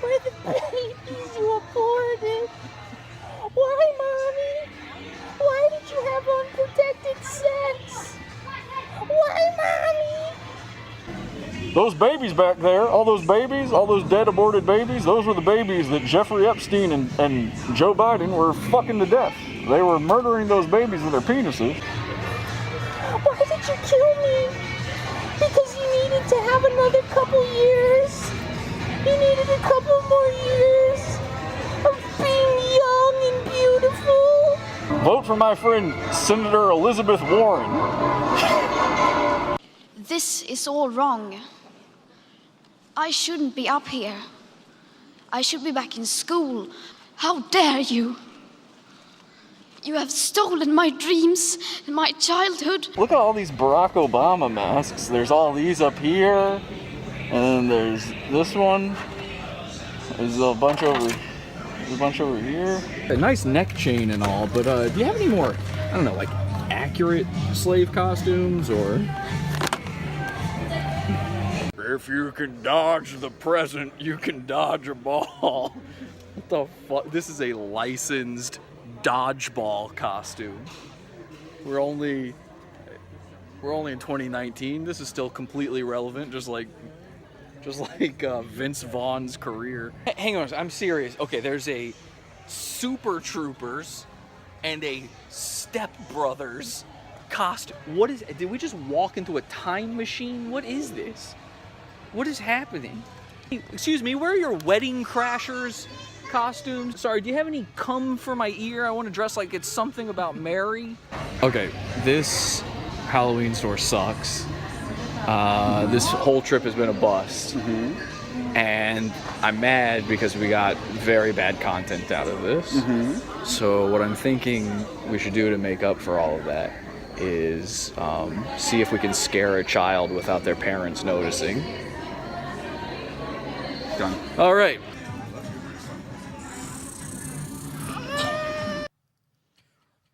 Where the babies you aborted? Why, Mommy? Why did you have unprotected sex? Why, Mommy? Those babies back there, all those babies, all those dead aborted babies, those were the babies that Jeffrey Epstein and Joe Biden were fucking to death. They were murdering those babies with their penises. Why did you kill me? Because you needed to have another couple years. You needed a couple more years of being young and beautiful. Vote for my friend Senator Elizabeth Warren. This is all wrong. I shouldn't be up here. I should be back in school. How dare you? You have stolen my dreams and my childhood. Look at all these Barack Obama masks. There's all these up here, and then there's this one. There's a bunch over here. A nice neck chain and all, but do you have any more, I don't know, like accurate slave costumes or? If you can dodge the present, you can dodge a ball. What the fuck? This is a licensed dodgeball costume. We're only in 2019. This is still completely relevant, just like Vince Vaughn's career. Hang on, I'm serious. Okay, there's a Super Troopers and a Step Brothers costume. What is? Did we just walk into a time machine? What is this? What is happening? Excuse me, where are your Wedding Crashers costumes? Sorry, do you have any Come for My Ear? I want to dress like it's something about Mary. Okay, this Halloween store sucks. This whole trip has been a bust. And I'm mad because we got very bad content out of this. So what I'm thinking we should do to make up for all of that is see if we can scare a child without their parents noticing. Done. All right.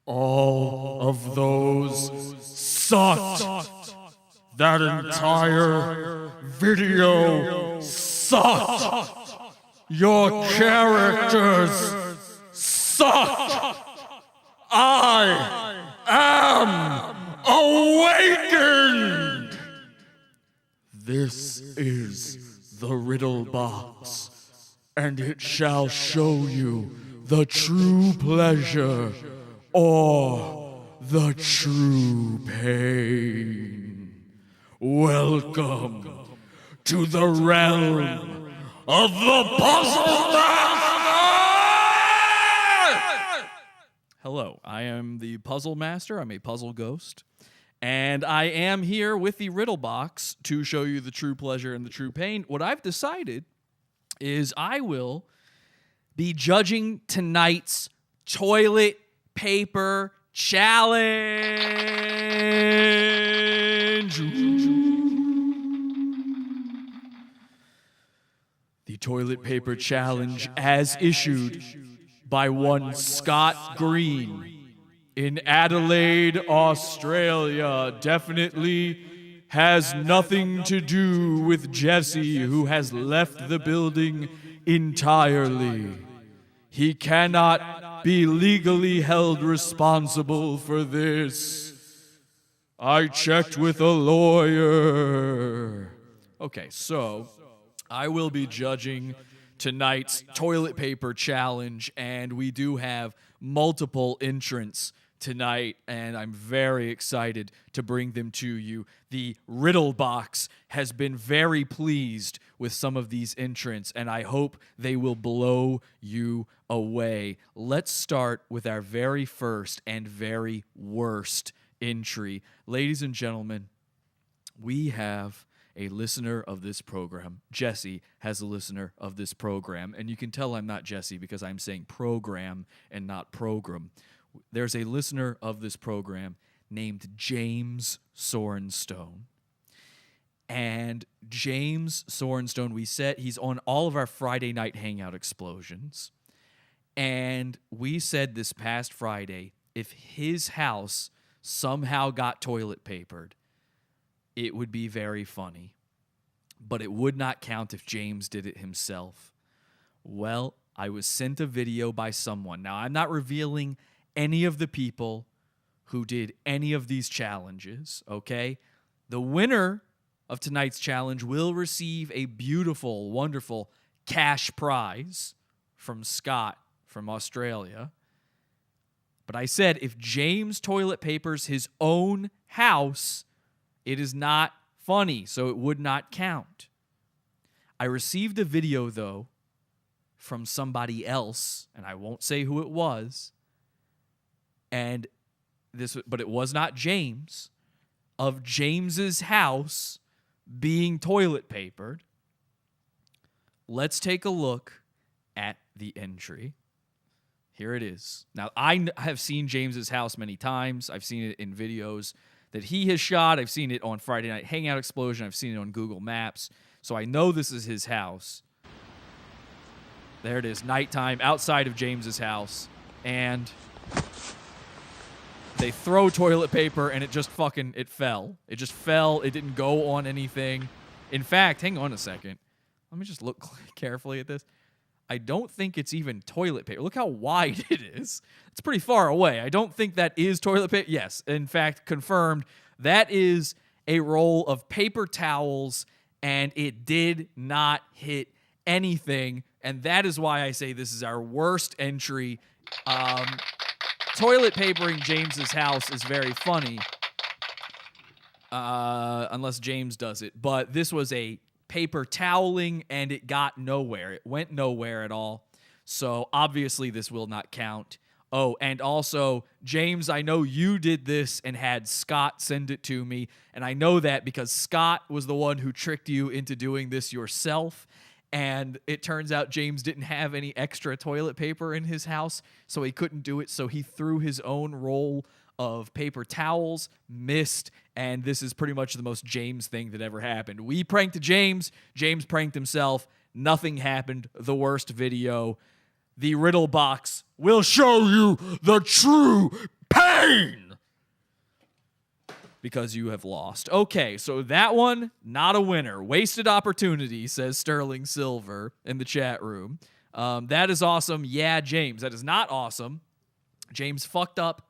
All of those sucked. That entire video sucked. Your characters sucked. I am awakened. This is the riddle box, and it shall show you the true pleasure or the true pain. Welcome to the realm of the Puzzle Master! Hello, I am the Puzzle Master. I'm a puzzle ghost. And I am here with the riddle box to show you the true pleasure and the true pain. What I've decided is I will be judging tonight's toilet paper challenge. The toilet paper challenge as issued by one Scott Green in Adelaide, Australia, definitely has nothing to do with Jesse, who has left the building entirely. He cannot be legally held responsible for this. I checked with a lawyer. Okay, so I will be judging tonight's toilet paper challenge, and we do have multiple entrants tonight, and I'm very excited to bring them to you. The riddle box has been very pleased with some of these entrants, and I hope they will blow you away. Let's start with our very first and very worst entry. Ladies and gentlemen, we have a listener of this program. Jesse has a listener of this program, and you can tell I'm not Jesse because I'm saying program and not program. There's a listener of this program named James Sorenstone. And James Sorenstone, he's on all of our Friday night hangout explosions. And we said this past Friday, if his house somehow got toilet papered, it would be very funny. But it would not count if James did it himself. Well, I was sent a video by someone. Now, I'm not revealing any of the people who did any of these challenges, okay? The winner of tonight's challenge will receive a beautiful, wonderful cash prize from Scott from Australia. But I said if James toilet papers his own house, it is not funny, so it would not count. I received a video, though, from somebody else, and I won't say who it was, but it was not James, of James's house being toilet papered. Let's take a look at the entry. Here it is. Now, I have seen James's house many times. I've seen it in videos that he has shot. I've seen it on Friday Night Hangout Explosion. I've seen it on Google Maps. So I know this is his house. There it is, nighttime, outside of James's house. And they throw toilet paper, and it just it fell. It just fell. It didn't go on anything. In fact, hang on a second. Let me just look carefully at this. I don't think it's even toilet paper. Look how wide it is. It's pretty far away. I don't think that is toilet paper. Yes, in fact, confirmed. That is a roll of paper towels, and it did not hit anything. And that is why I say this is our worst entry. Toilet papering James's house is very funny. Unless James does it. But this was a paper toweling, and it got nowhere. It went nowhere at all. So obviously this will not count. Oh, and also, James, I know you did this and had Scott send it to me. And I know that because Scott was the one who tricked you into doing this yourself. And it turns out James didn't have any extra toilet paper in his house, so he couldn't do it. So he threw his own roll of paper towels, missed, and this is pretty much the most James thing that ever happened. We pranked James. James pranked himself. Nothing happened. The worst video. The riddle box will show you the true pain because you have lost. Okay, so that one, not a winner. Wasted opportunity, says Sterling Silver in the chat room. That is awesome. Yeah, James. That is not awesome. James fucked up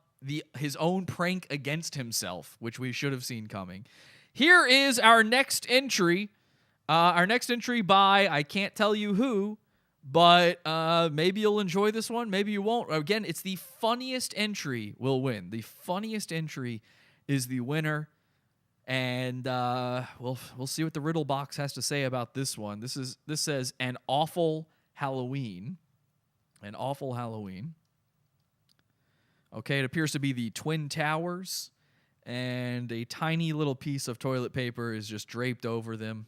his own prank against himself, which we should have seen coming. Here is our next entry. Our next entry by, I can't tell you who, but maybe you'll enjoy this one. Maybe you won't. Again, it's the funniest entry will win. The funniest entry is the winner. And we'll see what the riddle box has to say about this one. This says an awful Halloween. An awful Halloween. Okay, it appears to be the Twin Towers, and a tiny little piece of toilet paper is just draped over them.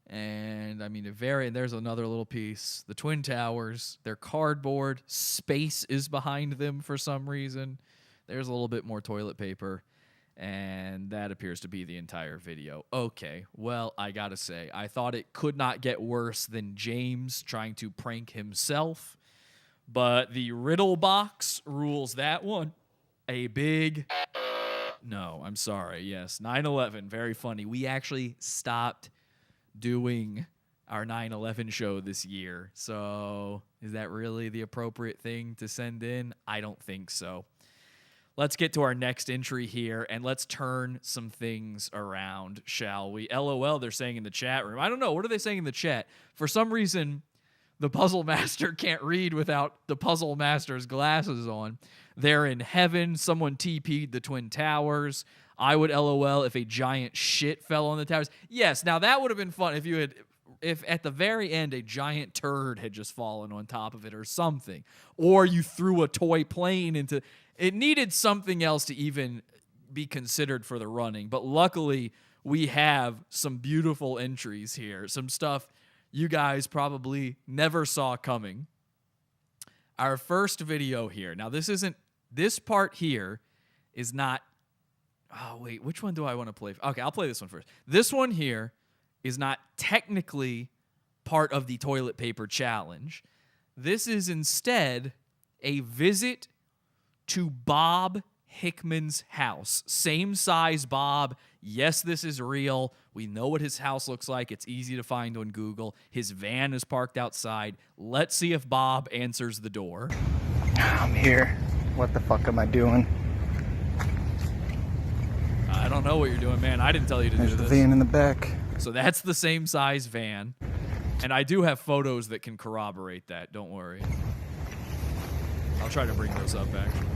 And I mean, there's another little piece. The Twin Towers, they're cardboard. Space is behind them for some reason. There's a little bit more toilet paper, and that appears to be the entire video. Okay, well, I gotta say, I thought it could not get worse than James trying to prank himself. But the riddle box rules that one. A big no, I'm sorry. Yes, 9/11, very funny. We actually stopped doing our 9/11 show this year. So is that really the appropriate thing to send in? I don't think so. Let's get to our next entry here, and let's turn some things around, shall we? LOL, they're saying in the chat room. I don't know. What are they saying in the chat? For some reason, the Puzzle Master can't read without the Puzzle Master's glasses on. They're in heaven. Someone TP'd the Twin Towers. I would LOL if a giant shit fell on the towers. Yes, now that would have been fun if at the very end a giant turd had just fallen on top of it or something. Or you threw a toy plane into... It needed something else to even be considered for the running. But luckily, we have some beautiful entries here. Some stuff you guys probably never saw coming. Our first video here. Now, this part here is not... Oh, wait, which one do I want to play? Okay, I'll play this one first. This one here is not technically part of the toilet paper challenge. This is instead a visit to Bob Hickman's house. Same size Bob. Yes, this is real. We know what his house looks like. It's easy to find on Google. His van is parked outside. Let's see if Bob answers the door. I'm here. What the fuck am I doing? I don't know what you're doing, man. I didn't tell you to There's do the this. van in the back. So that's the same size van. And I do have photos that can corroborate that. Don't worry. I'll try to bring those up, actually.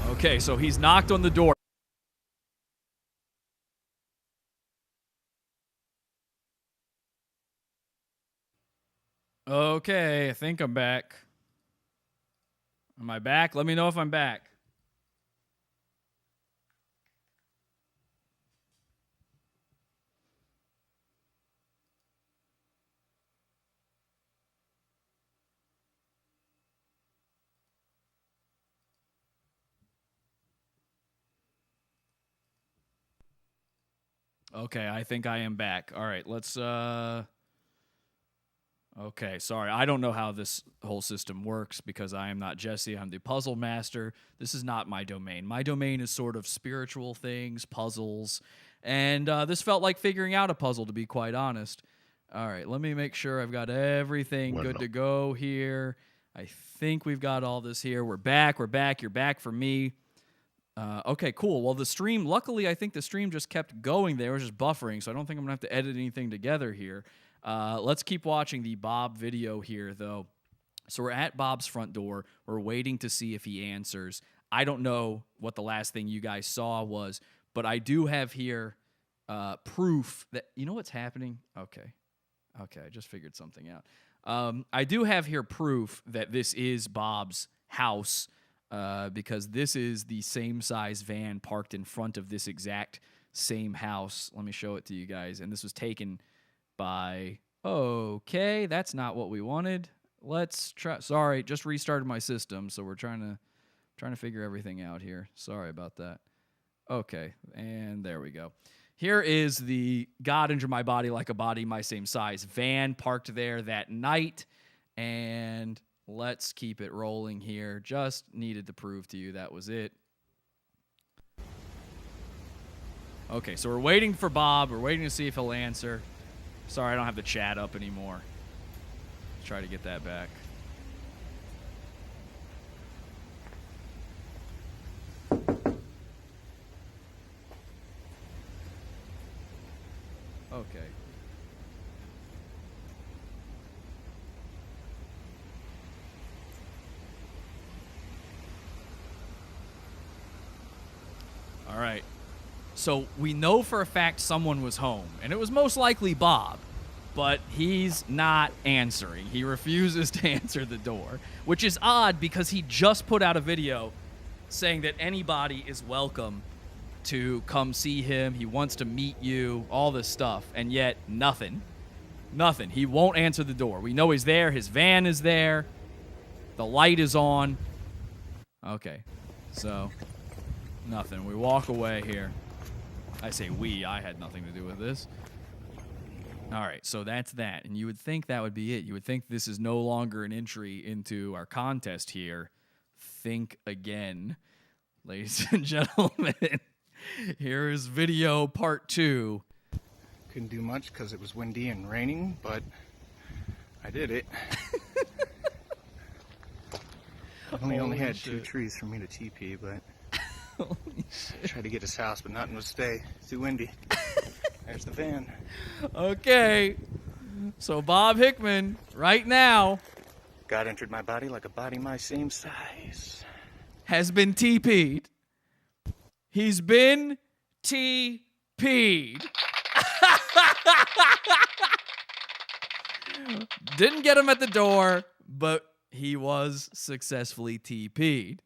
Okay, so he's knocked on the door. Okay, I think I'm back. Am I back? Let me know if I'm back. Okay, I think I am back. All right, let's Okay, sorry. I don't know how this whole system works because I am not Jesse. I'm the puzzle master. This is not my domain. My domain is sort of spiritual things, puzzles, and this felt like figuring out a puzzle, to be quite honest. All right, let me make sure I've got everything good to go here. I think we've got all this here. We're back. We're back. You're back for me. Okay, cool. Well, the stream, luckily, I think the stream just kept going there. It was just buffering, so I don't think I'm going to have to edit anything together here. Let's keep watching the Bob video here, though. So we're at Bob's front door. We're waiting to see if he answers. I don't know what the last thing you guys saw was, but I do have here proof that... You know what's happening? Okay, I just figured something out. I do have here proof that this is Bob's house, because this is the same size van parked in front of this exact same house. Let me show it to you guys. And this was taken by... Okay, that's not what we wanted. Let's try... Sorry, just restarted my system, so we're trying to figure everything out here. Sorry about that. Okay, and there we go. Here is the God Injure My Body Like a Body My Same Size van parked there that night. And... let's keep it rolling here. Just needed to prove to you that was it. Okay, so we're waiting for Bob. We're waiting to see if he'll answer. Sorry, I don't have the chat up anymore. Let's try to get that back. Okay. All right. So we know for a fact someone was home, and it was most likely Bob, but he's not answering. He refuses to answer the door, which is odd because he just put out a video saying that anybody is welcome to come see him. He wants to meet you, all this stuff, and yet nothing. Nothing. He won't answer the door. We know he's there. His van is there. The light is on. Okay. So... nothing. We walk away here. I say we. I had nothing to do with this. All right, so that's that. And you would think that would be it. You would think this is no longer an entry into our contest here. Think again. Ladies and gentlemen, here is video part 2. Couldn't do much because it was windy and raining, but I did it. I only had 2 trees for me to TP, but... I tried to get his house, but nothing would stay. It's too windy. There's the van. Okay. So Bob Hickman, right now... God entered my body like a body my same size. ...has been TP'd. He's been TP'd. Didn't get him at the door, but he was successfully TP'd.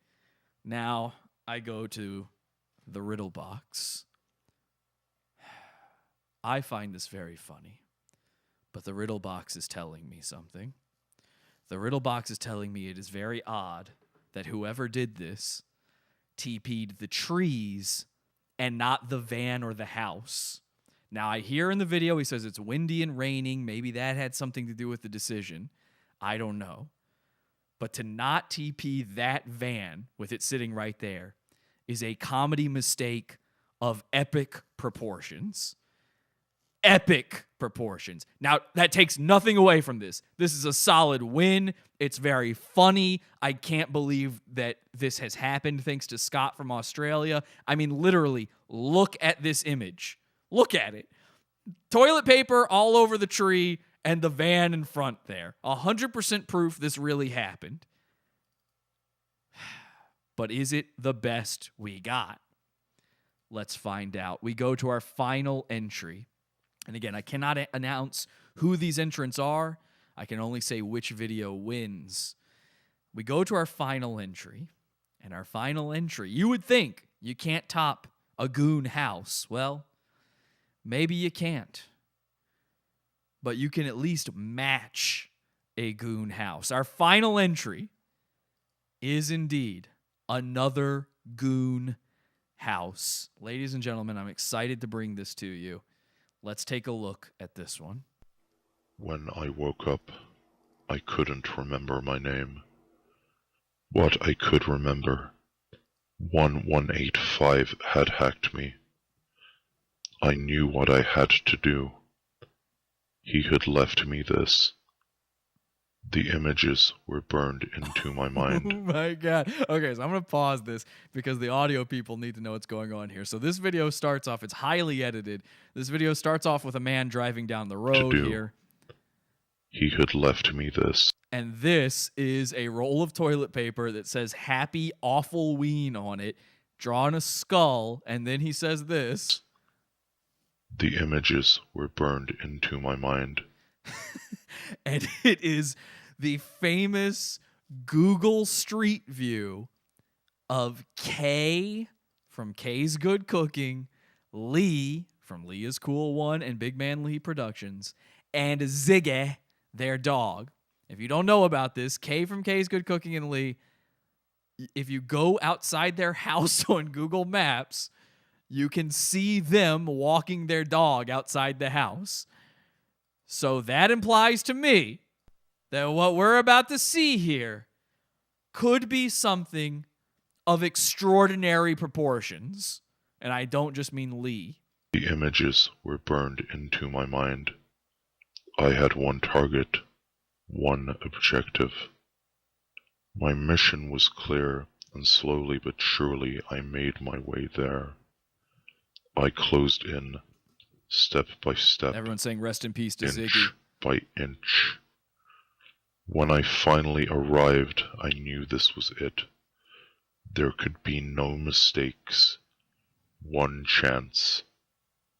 Now... I go to the riddle box. I find this very funny, but the riddle box is telling me something. The riddle box is telling me it is very odd that whoever did this TP'd the trees and not the van or the house. Now, I hear in the video he says it's windy and raining. Maybe that had something to do with the decision. I don't know. But to not TP that van with it sitting right there is a comedy mistake of epic proportions. Epic proportions. Now, that takes nothing away from this. This is a solid win. It's very funny. I can't believe that this has happened thanks to Scott from Australia. I mean, literally, look at this image. Look at it. Toilet paper all over the tree and the van in front there. 100% proof this really happened. But is it the best we got? Let's find out. We go to our final entry. And again, I cannot announce who these entrants are. I can only say which video wins. We go to our final entry. And our final entry, you would think you can't top a goon house. Well, maybe you can't. But you can at least match a goon house. Our final entry is indeed another goon house. Ladies and gentlemen, I'm excited to bring this to you. Let's take a look at this one. When I woke up, I couldn't remember my name. What I could remember, 1185 had hacked me. I knew what I had to do. He had left me this. The images were burned into my mind. Oh my God. Okay, so I'm going to pause this because the audio people need to know what's going on here. So this video starts off, it's highly edited. This video starts off with a man driving down the road here. He had left me this. And this is a roll of toilet paper that says Happy AWFULWEEN on it, drawn a skull, and then he says this. The images were burned into my mind. And it is the famous Google Street View of Kay from Kay's Good Cooking, Lee from Lee is Cool 1 and Big Man Lee Productions, and Ziggy, their dog. If you don't know about this, Kay from Kay's Good Cooking and Lee, if you go outside their house on Google Maps, you can see them walking their dog outside the house. So that implies to me that what we're about to see here could be something of extraordinary proportions. And I don't just mean Lee. The images were burned into my mind. I had one target, one objective. My mission was clear, and slowly but surely I made my way there. I closed in, step by step. Everyone's saying rest in peace to inch Ziggy. by inch. When I finally arrived, I knew this was it. There could be no mistakes. One chance.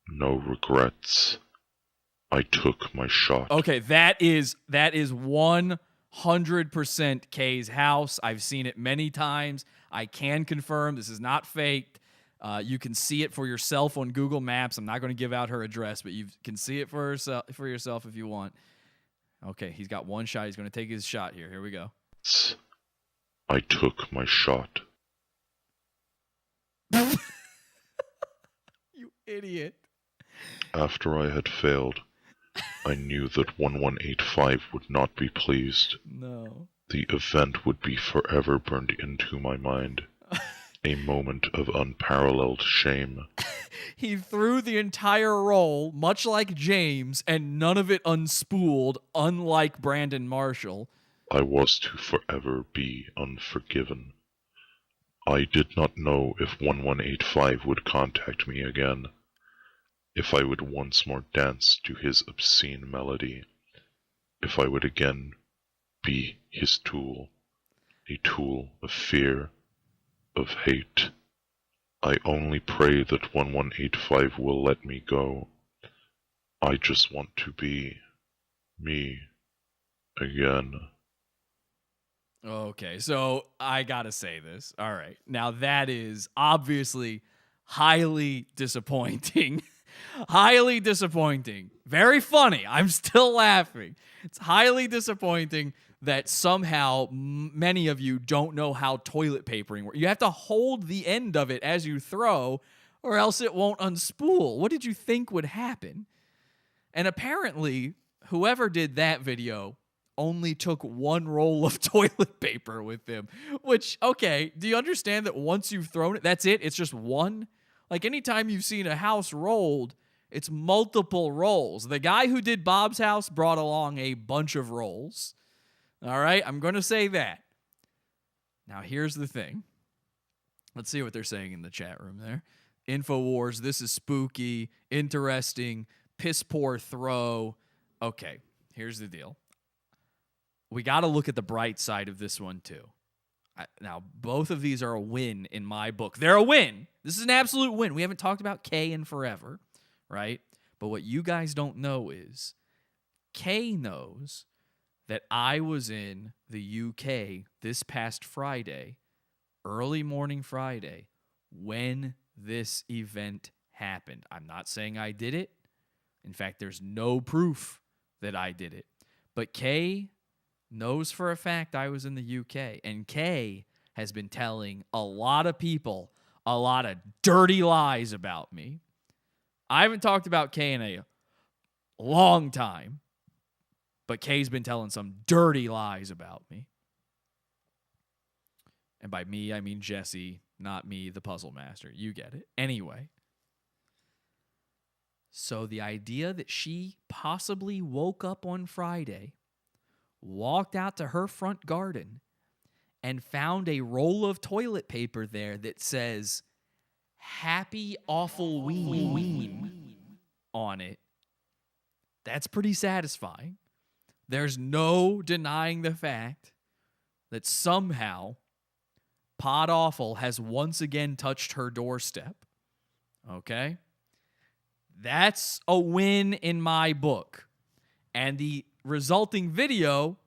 No regrets. I took my shot. Okay, that is 100% Kay's house. I've seen it many times. I can confirm this is not faked. You can see it for yourself on Google Maps. I'm not going to give out her address, but you can see it for yourself if you want. Okay, he's got one shot. He's going to take his shot here. Here we go. I took my shot. You idiot. After I had failed, I knew that 1185 would not be pleased. No. The event would be forever burned into my mind. A moment of unparalleled shame. He threw the entire roll, much like James, and none of it unspooled, unlike Brandon Marshall. I was to forever be unforgiven. I did not know if 1185 would contact me again, if I would once more dance to his obscene melody, if I would again be his tool, a tool of fear, of hate. I only pray that 1185 will let me go. I just want to be me again. Okay, so I gotta say this. All right. Now that is obviously highly disappointing. Highly disappointing. Very funny. I'm still laughing. It's highly disappointing that somehow many of you don't know how toilet papering works. You have to hold the end of it as you throw, or else it won't unspool. What did you think would happen? And apparently, whoever did that video only took one roll of toilet paper with them. Which, okay, do you understand that once you've thrown it, that's it? It's just one? Like, anytime you've seen a house rolled, it's multiple rolls. The guy who did Bob's house brought along a bunch of rolls. All right, I'm going to say that. Now, here's the thing. Let's see what they're saying in the chat room there. InfoWars, this is spooky, interesting, piss poor throw. Okay, here's the deal. We got to look at the bright side of this one, too. Now, both of these are a win in my book. They're a win. This is an absolute win. We haven't talked about Kay in forever, right? But what you guys don't know is Kay knows that I was in the UK this past Friday, early morning Friday, when this event happened. I'm not saying I did it. In fact, there's no proof that I did it. But Kay knows for a fact I was in the UK. And Kay has been telling a lot of people a lot of dirty lies about me. I haven't talked about Kay in a long time. But Kay's been telling some dirty lies about me. And by me, I mean Jesse, not me, the puzzle master. You get it. Anyway. So the idea that she possibly woke up on Friday, walked out to her front garden, and found a roll of toilet paper there that says, Happy AWFULWEEN on it. That's pretty satisfying. There's no denying the fact that somehow Pod Awful has once again touched her doorstep. Okay? That's a win in my book. And the resulting video,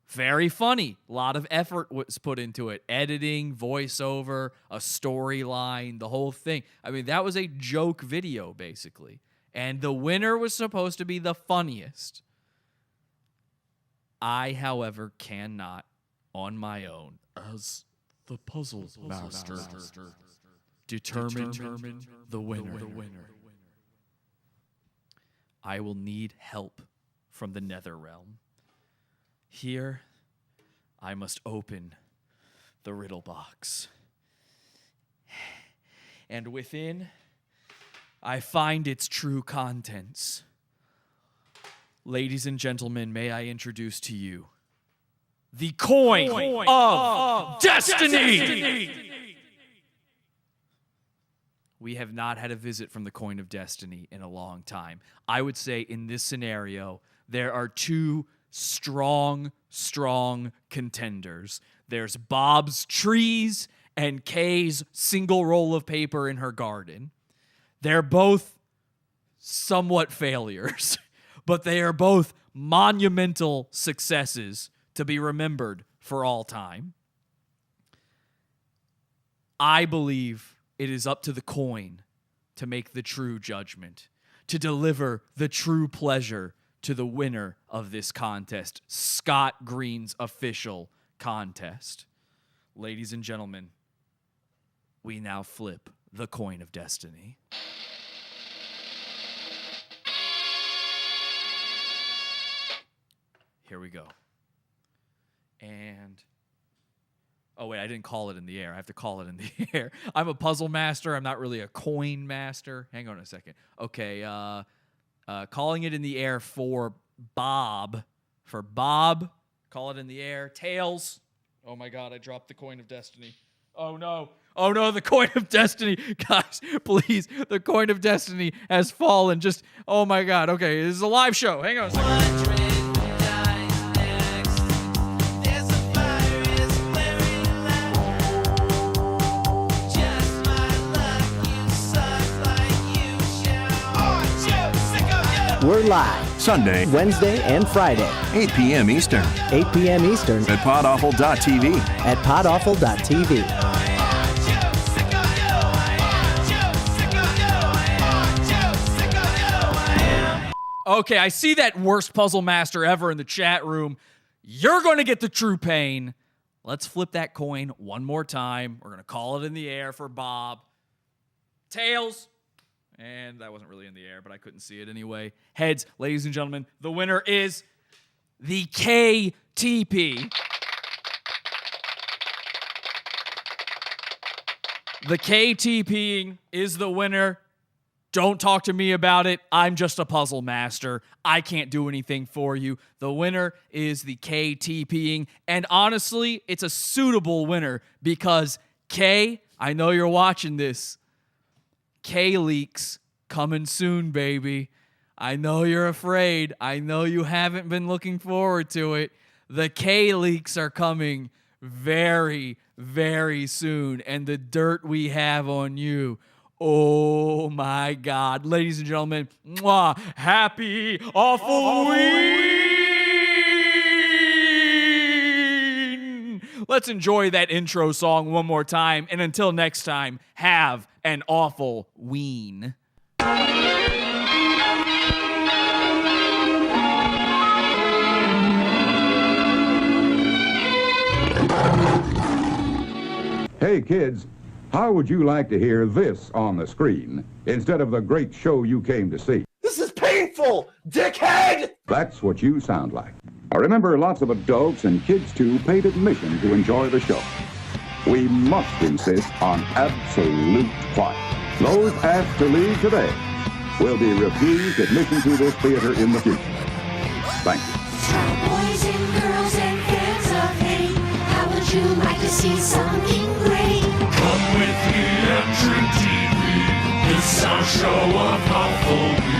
very funny. A lot of effort was put into it. Editing, voiceover, a storyline, the whole thing. I mean, that was a joke video, basically. And the winner was supposed to be the funniest. I, however, cannot, on my own, as the puzzle master, determine the winner. I will need help from the nether realm. Here, I must open the riddle box. And within, I find its true contents. Ladies and gentlemen, may I introduce to you the coin of destiny! We have not had a visit from the coin of destiny in a long time. I would say in this scenario, there are two strong contenders. There's Bob's trees and Kay's single roll of paper in her garden. They're both somewhat failures. But they are both monumental successes to be remembered for all time. I believe it is up to the coin to make the true judgment, to deliver the true pleasure to the winner of this contest, Scott Green's official contest. Ladies and gentlemen, we now flip the coin of destiny. Here we go. And, oh wait, I didn't call it in the air. I have to call it in the air. I'm a puzzle master. I'm not really a coin master. Hang on a second. Okay, calling it in the air for Bob. For Bob, call it in the air. Tails. Oh my God, I dropped the coin of destiny. Oh no. Oh no, the coin of destiny. Guys, please, the coin of destiny has fallen. Just, oh my God. Okay, this is a live show. Hang on a second. We're live Sunday, Wednesday, and Friday, 8 p.m. Eastern. 8 p.m. Eastern At podawful.tv. At podawful.tv. Okay, I see that worst puzzle master ever in the chat room. You're going to get the true pain. Let's flip that coin one more time. We're going to call it in the air for Bob. Tails. And that wasn't really in the air, but I couldn't see it anyway. Heads, ladies and gentlemen, the winner is the KTP. The KTPing is the winner. Don't talk to me about it. I'm just a puzzle master. I can't do anything for you. The winner is the KTPing. And honestly, it's a suitable winner because K, I know you're watching this. K-Leaks coming soon, baby. I know you're afraid. I know you haven't been looking forward to it. The K-Leaks are coming very, very soon. And the dirt we have on you, oh my God. Ladies and gentlemen, mwah, happy AWFULWEEN! Let's enjoy that intro song one more time. And until next time, have an awful ween. Hey kids, how would you like to hear this on the screen instead of the great show you came to see? This is painful, dickhead! That's what you sound like. Now remember, lots of adults and kids too paid admission to enjoy the show. We must insist on absolute quiet. Those asked to leave today will be refused admission to this theater in the future. Thank you. Boys and girls and fans of hate, how would you like to see something great? Come with me and drink TV. This is our show of AWFULWEEN.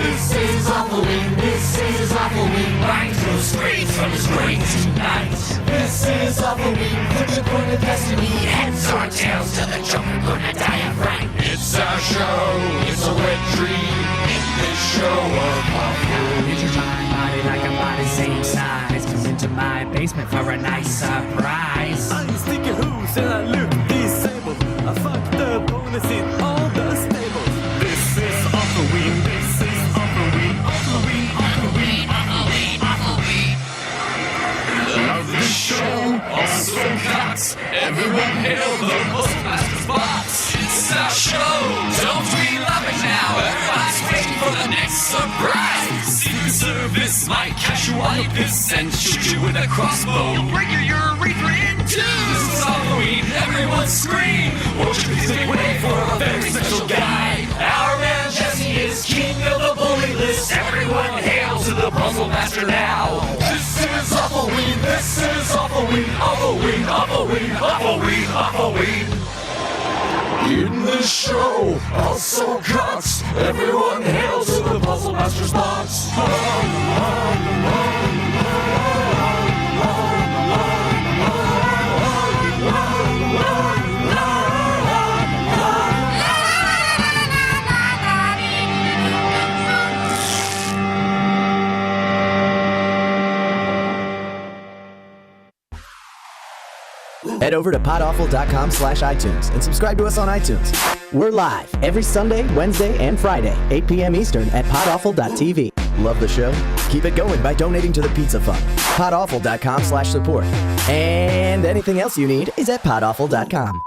This is AWFULWEEN, this is AWFULWEEN. Bind your screens from the screen tonight. This is AWFULWEEN, put the coin of destiny. Heads or tails to the Joker, gonna die of fright. It's our show, it's a wet dream. In this show of AWFULWEEN. Picture my body like a body same size. Come into my basement for a nice surprise. I'm sticky who's and I look disabled. I fucked the bonus in all the stables. This is AWFULWEEN, this is AWFULWEEN. AWFULWEEN, AWFULWEEN, AWFULWEEN, AWFULWEEN. Love this show, also cuts. Everyone hail the Postmaster's box. It's our show, don't we love it now? Everybody's waiting for the next surprise. Secret Service might catch you on your piss and shoot you with a crossbow. You'll break your urethra in two. This is AWFULWEEN, everyone scream. Won't you please make way for a very special guy? Our man Jesse is king of the bully list. Everyone hail to the Puzzle Master now. This is AWFULWEEN, this is AWFULWEEN, AWFULWEEN, AWFULWEEN, AWFULWEEN, AWFULWEEN. In this show, also cuts. Everyone hail to the Puzzle Master's box. Head over to podawful.com/iTunes and subscribe to us on iTunes. We're live every Sunday, Wednesday, and Friday, 8 p.m. Eastern at podawful.tv. Love the show? Keep it going by donating to the Pizza Fund. podawful.com/support. And anything else you need is at podawful.com.